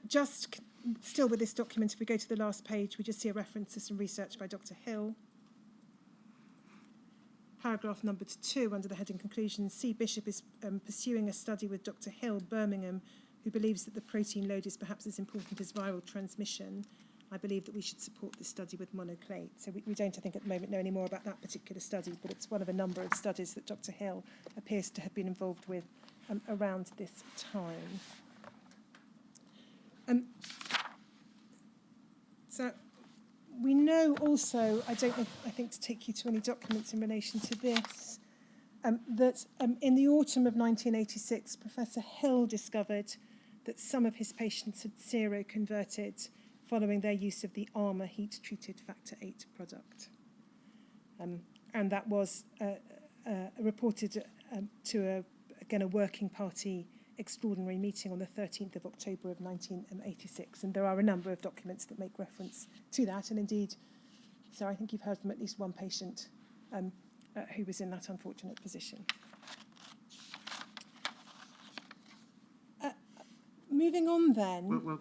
Just still with this document, if we go to the last page, we just see a reference to some research by Dr. Hill. Paragraph number 2, under the heading Conclusions, C. Bishop is pursuing a study with Dr. Hill, Birmingham, who believes that the protein load is perhaps as important as viral transmission. I believe that we should support this study with monoclate. So we don't, I think, at the moment know any more about that particular study, but it's one of a number of studies that Dr. Hill appears to have been involved with around this time. So we know also, I think to take you to any documents in relation to this, that in the autumn of 1986, Professor Hill discovered that some of his patients had seroconverted following their use of the Armour heat-treated factor VIII product. And that was reported to, a working party extraordinary meeting on the 13th of October of 1986. And there are a number of documents that make reference to that. And indeed, so I think you've heard from at least one patient who was in that unfortunate position. Moving on then.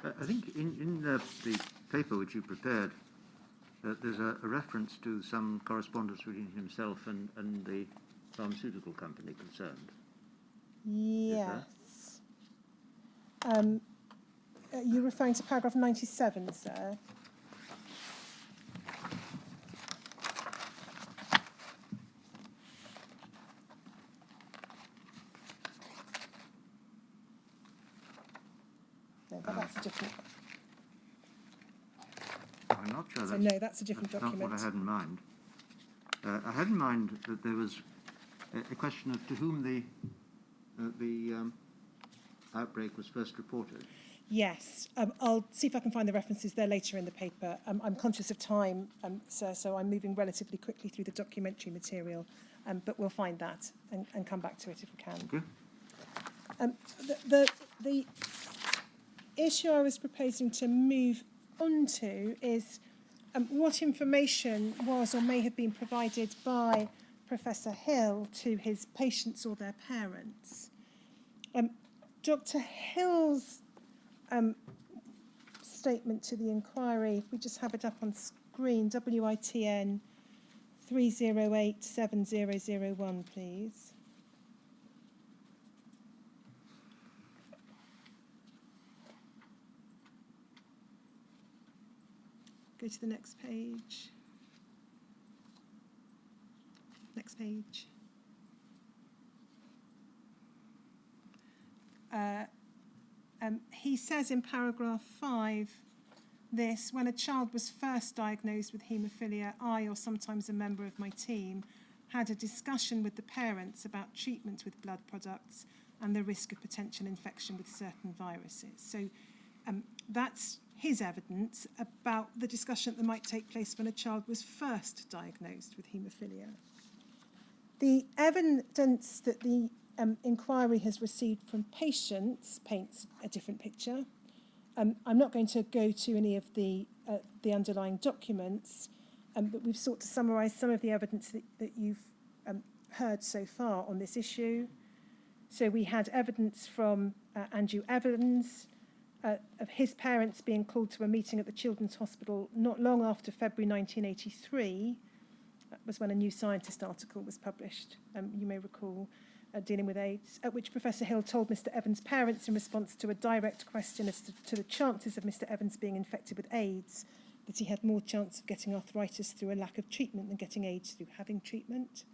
I think in the paper which you prepared, there's a reference to some correspondence between himself and the pharmaceutical company concerned. Yes. You're referring to paragraph 97, sir? No, but that's a different... I'm not sure. So no, that's a different document. Not what I had in mind. I had in mind that there was a question of to whom the outbreak was first reported. Yes, I'll see if I can find the references there later in the paper. I'm conscious of time, sir, so I'm moving relatively quickly through the documentary material, but we'll find that and come back to it if we can. Okay. The issue I was proposing to move on to is what information was or may have been provided by Professor Hill to his patients or their parents. Dr. Hill's statement to the inquiry, if we just have it up on screen, WITN 3087001, please. Go to the next page. Next page. He says in paragraph 5 this: when a child was first diagnosed with haemophilia, I, or sometimes a member of my team, had a discussion with the parents about treatment with blood products and the risk of potential infection with certain viruses. So that's his evidence about the discussion that might take place when a child was first diagnosed with haemophilia. The evidence that the inquiry has received from patients paints a different picture. I'm not going to go to any of the underlying documents, but we've sought to summarise some of the evidence that you've heard so far on this issue. So we had evidence from Andrew Evans of his parents being called to a meeting at the Children's Hospital not long after February 1983. That was when a New Scientist article was published, you may recall. dealing with AIDS, at which Professor Hill told Mr. Evans' parents in response to a direct question as to the chances of Mr. Evans being infected with AIDS, that he had more chance of getting arthritis through a lack of treatment than getting AIDS through having treatment.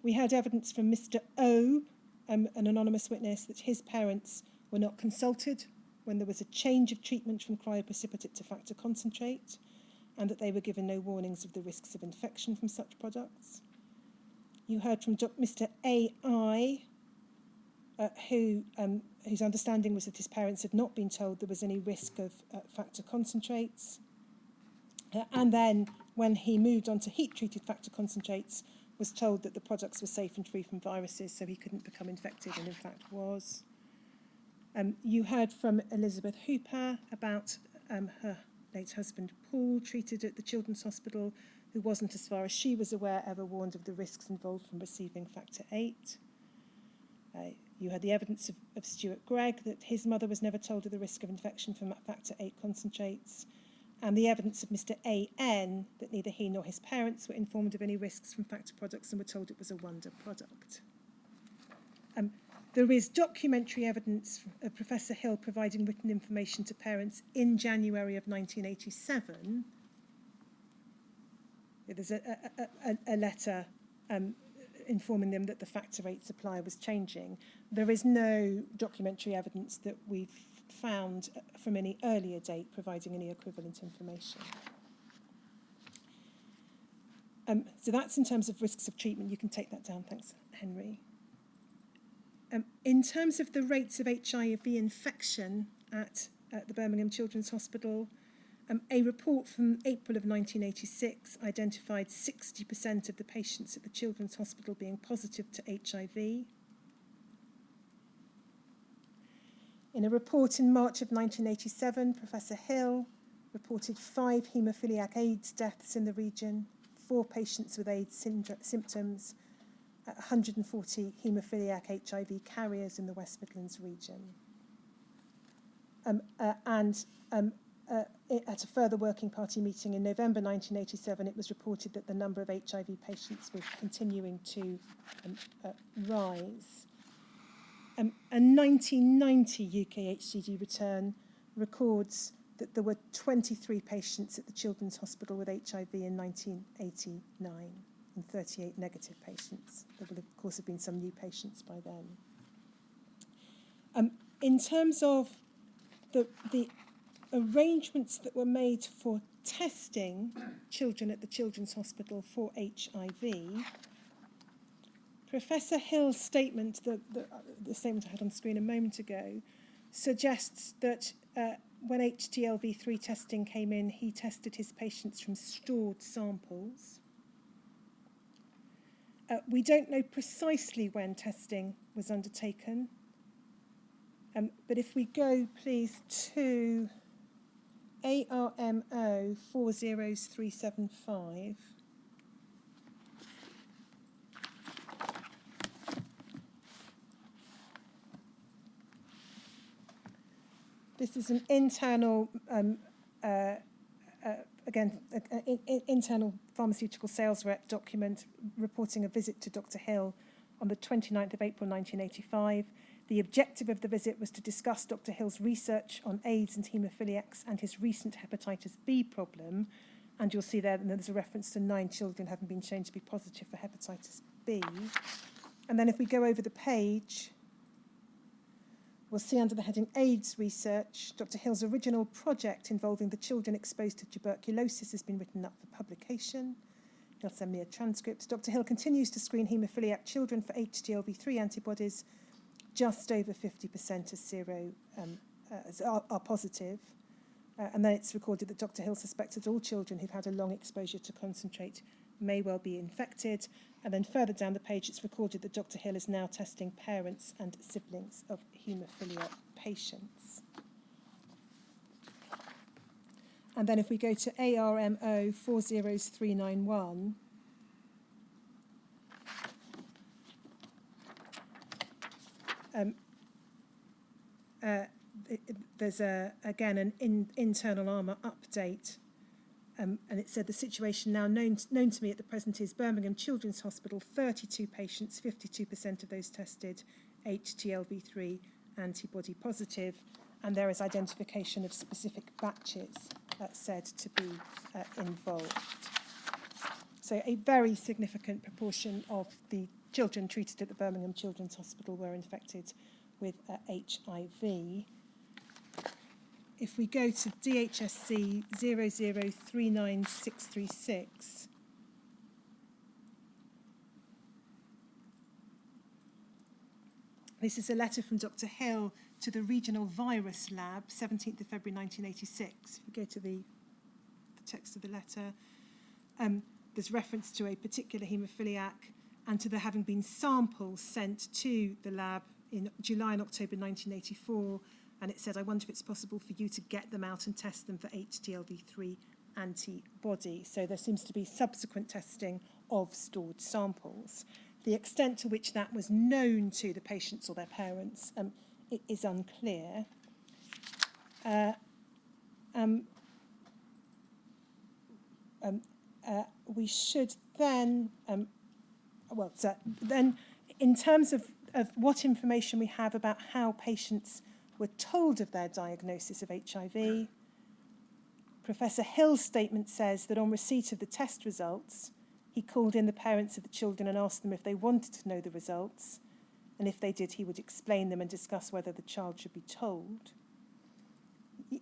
We had evidence from Mr. O, an anonymous witness, that his parents were not consulted when there was a change of treatment from cryoprecipitate to factor concentrate, and that they were given no warnings of the risks of infection from such products. You heard from Mr. A.I., whose understanding was that his parents had not been told there was any risk of factor concentrates. And then, when he moved on to heat-treated factor concentrates, was told that the products were safe and free from viruses, so he couldn't become infected, and in fact was. You heard from Elizabeth Hooper about her late husband Paul, treated at the Children's Hospital, who wasn't, as far as she was aware, ever warned of the risks involved from receiving factor 8. You had the evidence of Stuart Gregg, that his mother was never told of the risk of infection from factor 8 concentrates, and the evidence of Mr. A.N., that neither he nor his parents were informed of any risks from factor products and were told it was a wonder product. There is documentary evidence of Professor Hill providing written information to parents in January of 1987. There's a letter informing them that the factor 8 supply was changing. There is no documentary evidence that we've found from any earlier date providing any equivalent information. So that's in terms of risks of treatment. You can take that down. Thanks, Henry. In terms of the rates of HIV infection at the Birmingham Children's Hospital, a report from April of 1986 identified 60% of the patients at the Children's Hospital being positive to HIV. In a report in March of 1987, Professor Hill reported 5 haemophiliac AIDS deaths in the region, 4 patients with AIDS symptoms, 140 haemophiliac HIV carriers in the West Midlands region. At a further working party meeting in November 1987, it was reported that the number of HIV patients was continuing to rise. A 1990 UK HCG return records that there were 23 patients at the Children's Hospital with HIV in 1989 and 38 negative patients. There will, of course, have been some new patients by then. In terms of the arrangements that were made for testing children at the Children's Hospital for HIV, Professor Hill's statement, the statement I had on screen a moment ago, suggests that when HTLV3 testing came in, he tested his patients from stored samples. We don't know precisely when testing was undertaken, but if we go, please, to ARMO 40375. This is an internal, internal pharmaceutical sales rep document reporting a visit to Dr. Hill on the 29th of April 1985. The objective of the visit was to discuss Dr. Hill's research on AIDS and haemophiliacs and his recent hepatitis B problem. And you'll see there that there's a reference to 9 children having been shown to be positive for hepatitis B. And then if we go over the page, we'll see under the heading AIDS Research, Dr. Hill's original project involving the children exposed to tuberculosis has been written up for publication. He'll send me a transcript. Dr. Hill continues to screen haemophiliac children for HTLV3 antibodies. Just over 50% are positive. And then it's recorded that Dr. Hill suspected all children who've had a long exposure to concentrate may well be infected. And then further down the page, it's recorded that Dr. Hill is now testing parents and siblings of haemophilia patients. And then if we go to ARMO 40391, there's again an internal ARMA update and it said the situation now known to me at the present is Birmingham Children's Hospital, 32 patients, 52% of those tested HTLV3 antibody positive, and there is identification of specific batches said to be involved. So a very significant proportion of the children treated at the Birmingham Children's Hospital were infected with HIV. If we go to DHSC 0039636, this is a letter from Dr. Hill to the Regional Virus Lab, 17th of February 1986. If we go to the text of the letter, there's reference to a particular haemophiliac and to there having been samples sent to the lab in July and October 1984, and it said, I wonder if it's possible for you to get them out and test them for HTLV3 antibody. So there seems to be subsequent testing of stored samples. The extent to which that was known to the patients or their parents it is unclear. We should then, then in terms of what information we have about how patients were told of their diagnosis of HIV, Professor Hill's statement says that on receipt of the test results, he called in the parents of the children and asked them if they wanted to know the results, and if they did, he would explain them and discuss whether the child should be told.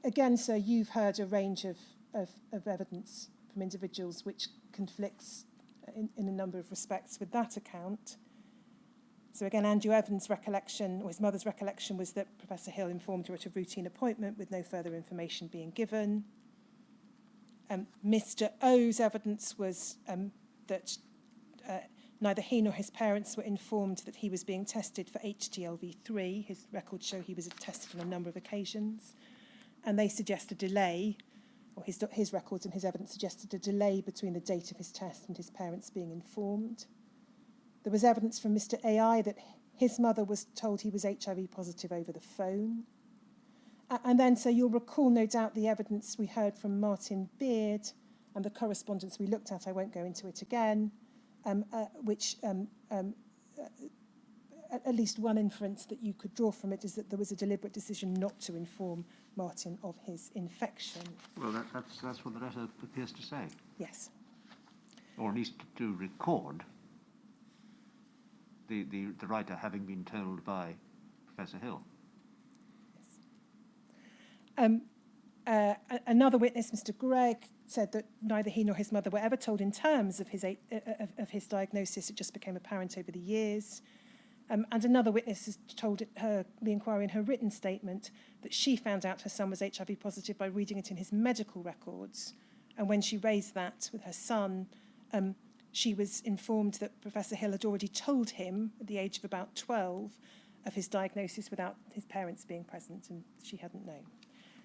Again, sir, you've heard a range of evidence from individuals which conflicts in a number of respects with that account. So again, Andrew Evans' recollection, or his mother's recollection, was that Professor Hill informed her at a routine appointment with no further information being given. Mr. O's evidence was that neither he nor his parents were informed that he was being tested for HTLV3. His records show he was tested on a number of occasions. And they suggest a delay, or his records and his evidence suggested a delay between the date of his test and his parents being informed. There was evidence from Mr. AI that his mother was told he was HIV positive over the phone. And then, so you'll recall, no doubt, the evidence we heard from Martin Beard and the correspondence we looked at, I won't go into it again, which at least one inference that you could draw from it is that there was a deliberate decision not to inform Martin of his infection. Well, that's what the letter appears to say. Yes. Or at least to record the writer having been told by Professor Hill. Yes. Another witness, Mr. Gregg, said that neither he nor his mother were ever told in terms of his diagnosis. It just became apparent over the years. And another witness has told the inquiry in her written statement that she found out her son was HIV positive by reading it in his medical records. And when she raised that with her son, she was informed that Professor Hill had already told him at the age of about 12 of his diagnosis without his parents being present, and she hadn't known.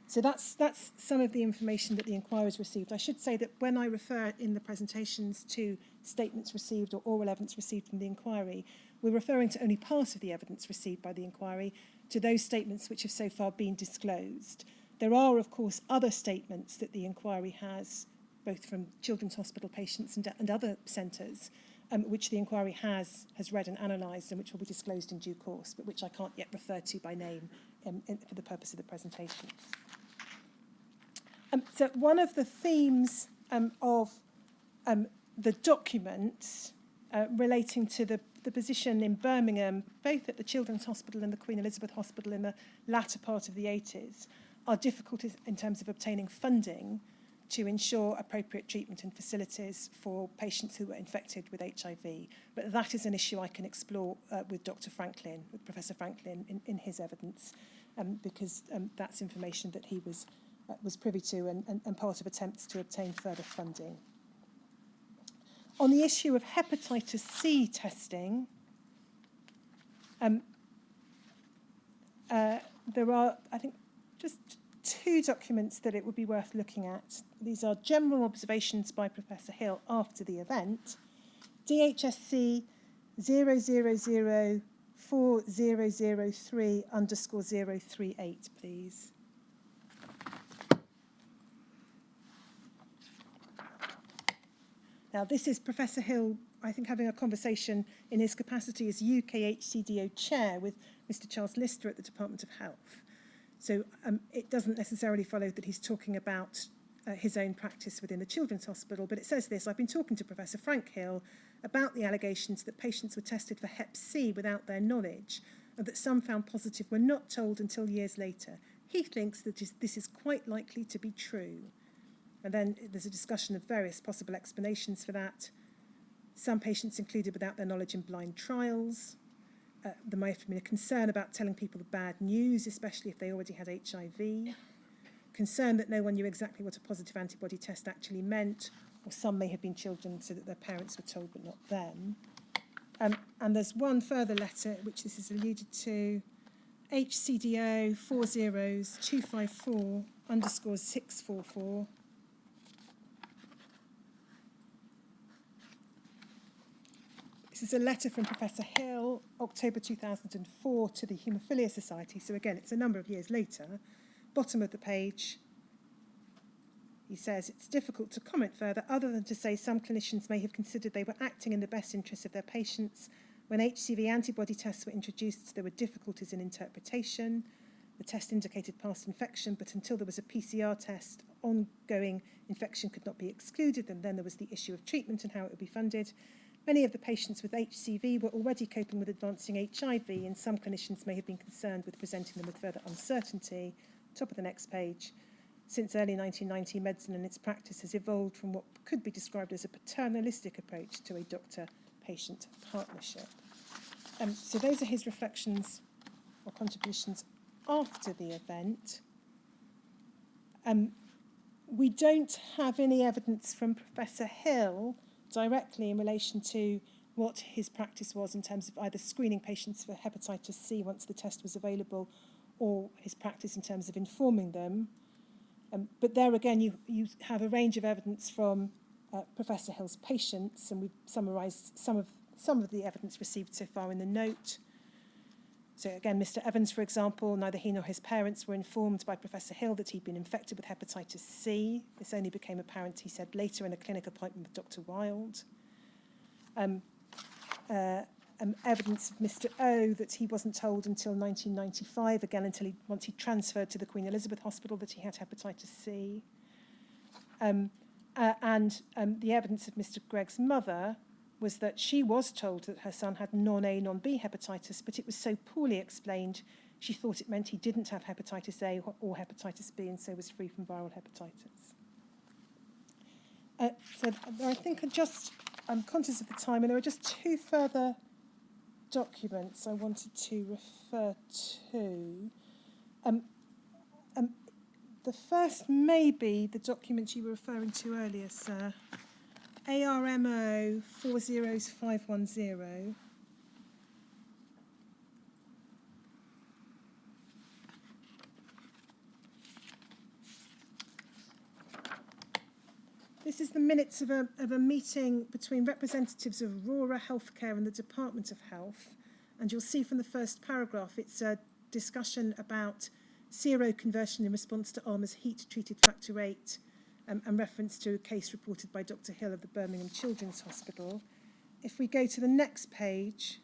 So that's some of the information that the inquirers received. I should say that when I refer in the presentations to statements received or oral evidence received from the inquiry, we're referring to only part of the evidence received by the inquiry, to those statements which have so far been disclosed. There are, of course, other statements that the inquiry has, both from Children's Hospital patients and other centres, which the inquiry has read and analysed and which will be disclosed in due course, but which I can't yet refer to by name for the purpose of the presentations. So one of the themes of the documents relating to the position in Birmingham, both at the Children's Hospital and the Queen Elizabeth Hospital in the latter part of the 80s, are difficulties in terms of obtaining funding to ensure appropriate treatment and facilities for patients who were infected with HIV. But that is an issue I can explore with Dr. Franklin, with Professor Franklin in his evidence, because that's information that he was privy to and part of attempts to obtain further funding. On the issue of hepatitis C testing, there are, I think, just two documents that it would be worth looking at. These are general observations by Professor Hill after the event. DHSC 0004003_038, please. Now, this is Professor Hill, I think, having a conversation in his capacity as UK HCDO chair with Mr. Charles Lister at the Department of Health. So it doesn't necessarily follow that he's talking about his own practice within the Children's Hospital, but it says this: I've been talking to Professor Frank Hill about the allegations that patients were tested for Hep C without their knowledge, and that some found positive were not told until years later. He thinks that this is quite likely to be true. And then there's a discussion of various possible explanations for that. Some patients included without their knowledge in blind trials. There might have been a concern about telling people the bad news, especially if they already had HIV. Concern that no one knew exactly what a positive antibody test actually meant, or some may have been children so that their parents were told but not them. And there's one further letter, which this is alluded to, HCDO 40-254_644. This is a letter from Professor Hill, October 2004, to the Haemophilia Society. So again, it's a number of years later. Bottom of the page, he says, it's difficult to comment further other than to say some clinicians may have considered they were acting in the best interest of their patients. When HCV antibody tests were introduced, there were difficulties in interpretation. The test indicated past infection, but until there was a PCR test, ongoing infection could not be excluded, and then there was the issue of treatment and how it would be funded. Many of the patients with HCV were already coping with advancing HIV, and some clinicians may have been concerned with presenting them with further uncertainty. Top of the next page. Since early 1990, medicine and its practice has evolved from what could be described as a paternalistic approach to a doctor-patient partnership. So those are his reflections or contributions after the event. We don't have any evidence from Professor Hill directly in relation to what his practice was in terms of either screening patients for hepatitis C once the test was available, or his practice in terms of informing them. But there again, you have a range of evidence from Professor Hill's patients, and we've summarised some of the evidence received so far in the note. So again, Mr. Evans, for example, neither he nor his parents were informed by Professor Hill that he'd been infected with hepatitis C. This only became apparent, he said, later in a clinic appointment with Dr. Wild. Evidence of Mr. O that he wasn't told until 1995, again, once he transferred to the Queen Elizabeth Hospital, that he had hepatitis C. And the evidence of Mr. Gregg's mother was that she was told that her son had non-A, non-B hepatitis, but it was so poorly explained, she thought it meant he didn't have hepatitis A or hepatitis B, and so was free from viral hepatitis. So I think I'm conscious of the time, and there are just two further documents I wanted to refer to. The first may be the document you were referring to earlier, sir. ARMO 40510. This is the minutes of a meeting between representatives of Aurora Healthcare and the Department of Health. And you'll see from the first paragraph, it's a discussion about seroconversion in response to Armour's heat-treated factor VIII, and reference to a case reported by Dr. Hill of the Birmingham Children's Hospital. If we go to the next page,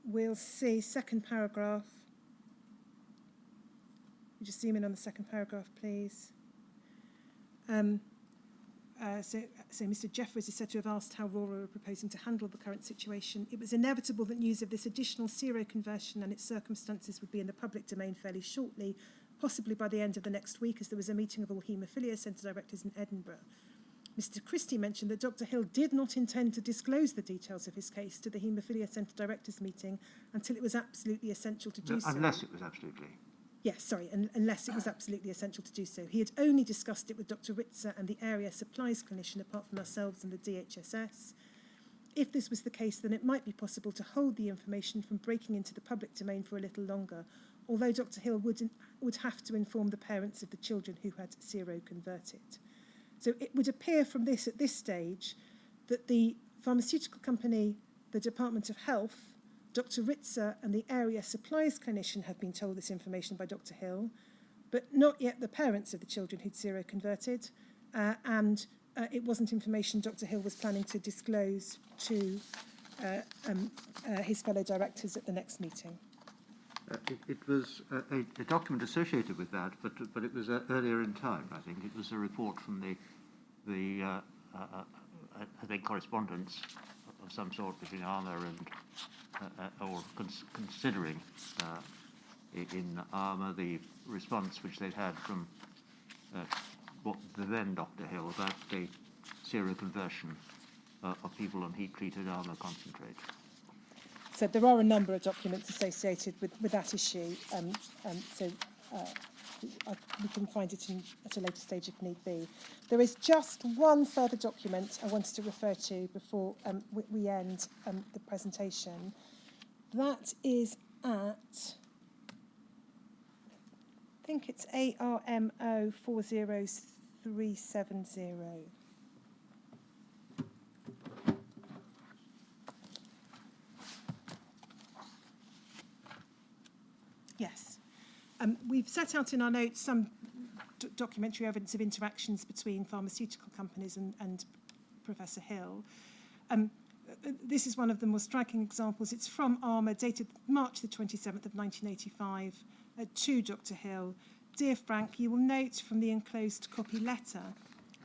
we'll see second paragraph. You just zoom in on the second paragraph, please. So Mr. Jeffries is said to have asked how Aurora were proposing to handle the current situation. It was inevitable that news of this additional seroconversion and its circumstances would be in the public domain fairly shortly, possibly by the end of the next week, as there was a meeting of all Haemophilia Centre directors in Edinburgh. Mr. Christie mentioned that Dr. Hill did not intend to disclose the details of his case to the Haemophilia Centre directors meeting until it was absolutely essential to do so. Unless it was absolutely. Yes, sorry, unless it was absolutely essential to do so. He had only discussed it with Dr. Ritzer and the area supplies clinician, apart from ourselves and the DHSS. If this was the case, then it might be possible to hold the information from breaking into the public domain for a little longer, although Dr. Hill would have to inform the parents of the children who had seroconverted. So it would appear from this at this stage that the pharmaceutical company, the Department of Health, Dr. Ritzer and the area supplies clinician have been told this information by Dr. Hill, but not yet the parents of the children who'd seroconverted, and it wasn't information Dr. Hill was planning to disclose to his fellow directors at the next meeting. It was a document associated with that, but it was earlier in time. I think it was a report from the I think correspondence of some sort between Armour and or considering in Armour the response which they'd had from what the then Dr. Hill about the seroconversion of people on heat-treated Armour concentrate. So there are a number of documents associated with that issue, we can find it at a later stage if need be. There is just one further document I wanted to refer to before we end the presentation. That is at, I think it's ARMO 40370. Yes. We've set out in our notes some documentary evidence of interactions between pharmaceutical companies and Professor Hill. This is one of the more striking examples. It's from Armour, dated March the 27th of 1985, to Dr. Hill. Dear Frank, you will note from the enclosed copy letter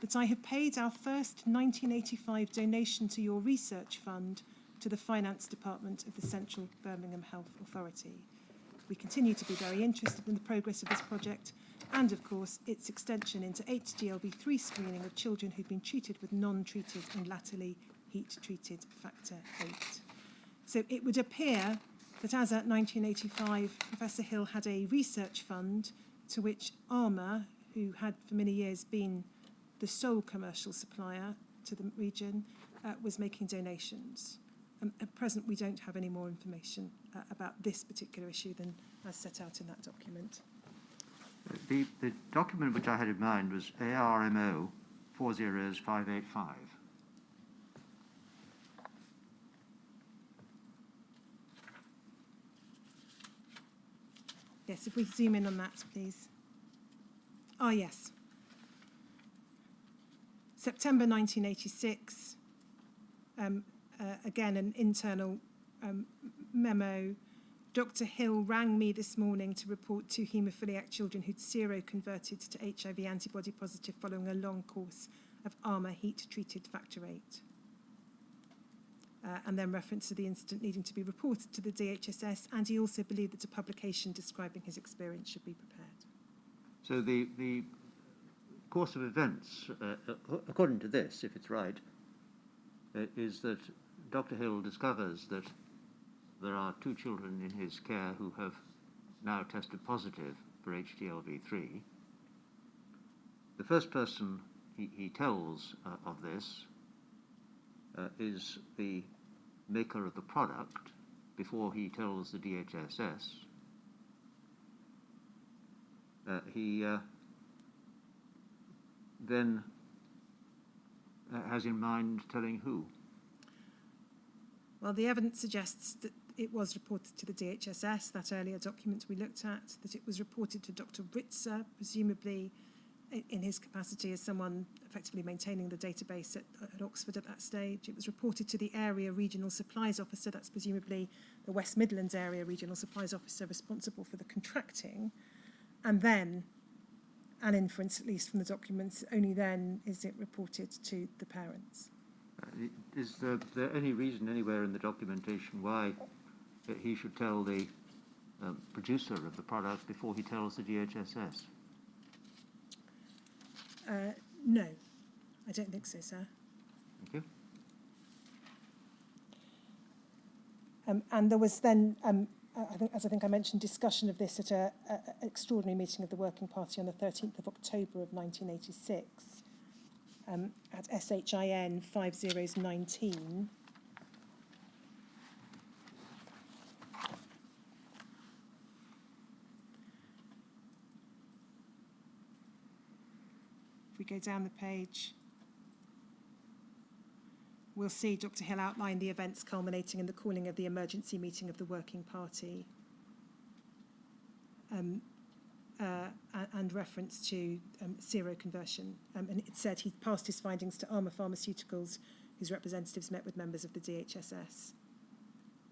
that I have paid our first 1985 donation to your research fund to the Finance Department of the Central Birmingham Health Authority. We continue to be very interested in the progress of this project and, of course, its extension into HDLV3 screening of children who've been treated with non-treated and latterly heat-treated factor 8. So it would appear that as at 1985, Professor Hill had a research fund to which Armour, who had for many years been the sole commercial supplier to the region, was making donations. At present, we don't have any more information about this particular issue than as set out in that document. The document which I had in mind was ARMO 40585. Yes, if we zoom in on that, please. Ah, yes. September 1986. Again, an internal memo. Dr. Hill rang me this morning to report 2 haemophiliac children who'd seroconverted to HIV antibody positive following a long course of Armour heat-treated factor 8. And then reference to the incident needing to be reported to the DHSS, and he also believed that a publication describing his experience should be prepared. So the course of events, according to this, if it's right, is that Dr. Hill discovers that there are 2 children in his care who have now tested positive for HDLV3. The first person he tells of this is the maker of the product before he tells the DHSS. He then has in mind telling who? Well, the evidence suggests that it was reported to the DHSS, that earlier document we looked at, that it was reported to Dr. Ritzer, presumably in his capacity as someone effectively maintaining the database at Oxford at that stage. It was reported to the area regional supplies officer, that's presumably the West Midlands area regional supplies officer responsible for the contracting, and then, an inference at least from the documents, only then is it reported to the parents. Is there any reason anywhere in the documentation why he should tell the producer of the product before he tells the DHSS? No, I don't think so, sir. Thank you. And there was then, I think I mentioned, discussion of this at an extraordinary meeting of the Working Party on the 13th of October of 1986 at SHIN 5019. If we go down the page, we'll see Dr. Hill outline the events culminating in the calling of the emergency meeting of the Working Party. and reference to seroconversion. And it said he passed his findings to Armour Pharmaceuticals, whose representatives met with members of the DHSS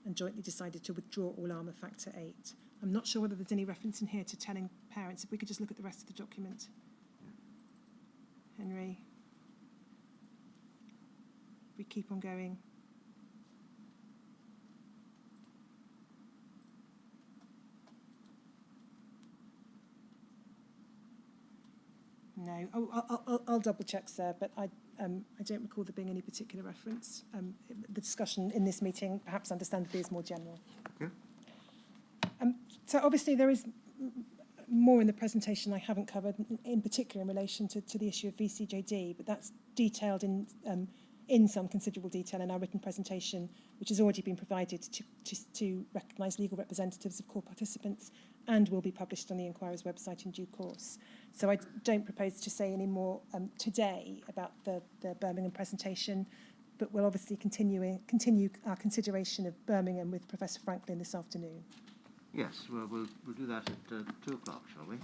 and jointly decided to withdraw all Armour Factor 8. I'm not sure whether there's any reference in here to telling parents. If we could just look at the rest of the document. Henry. We keep on going. No, I'll double check, sir, but I don't recall there being any particular reference. The discussion in this meeting, perhaps understandably, is more general. Okay. So obviously there is more in the presentation I haven't covered, in particular in relation to the issue of VCJD, but that's detailed in some considerable detail in our written presentation, which has already been provided to recognise legal representatives of core participants and will be published on the Inquirer's website in due course. So I don't propose to say any more today about the Birmingham presentation, but we'll obviously continue our consideration of Birmingham with Professor Franklin this afternoon. Yes, well, we'll do that at 2 o'clock, shall we?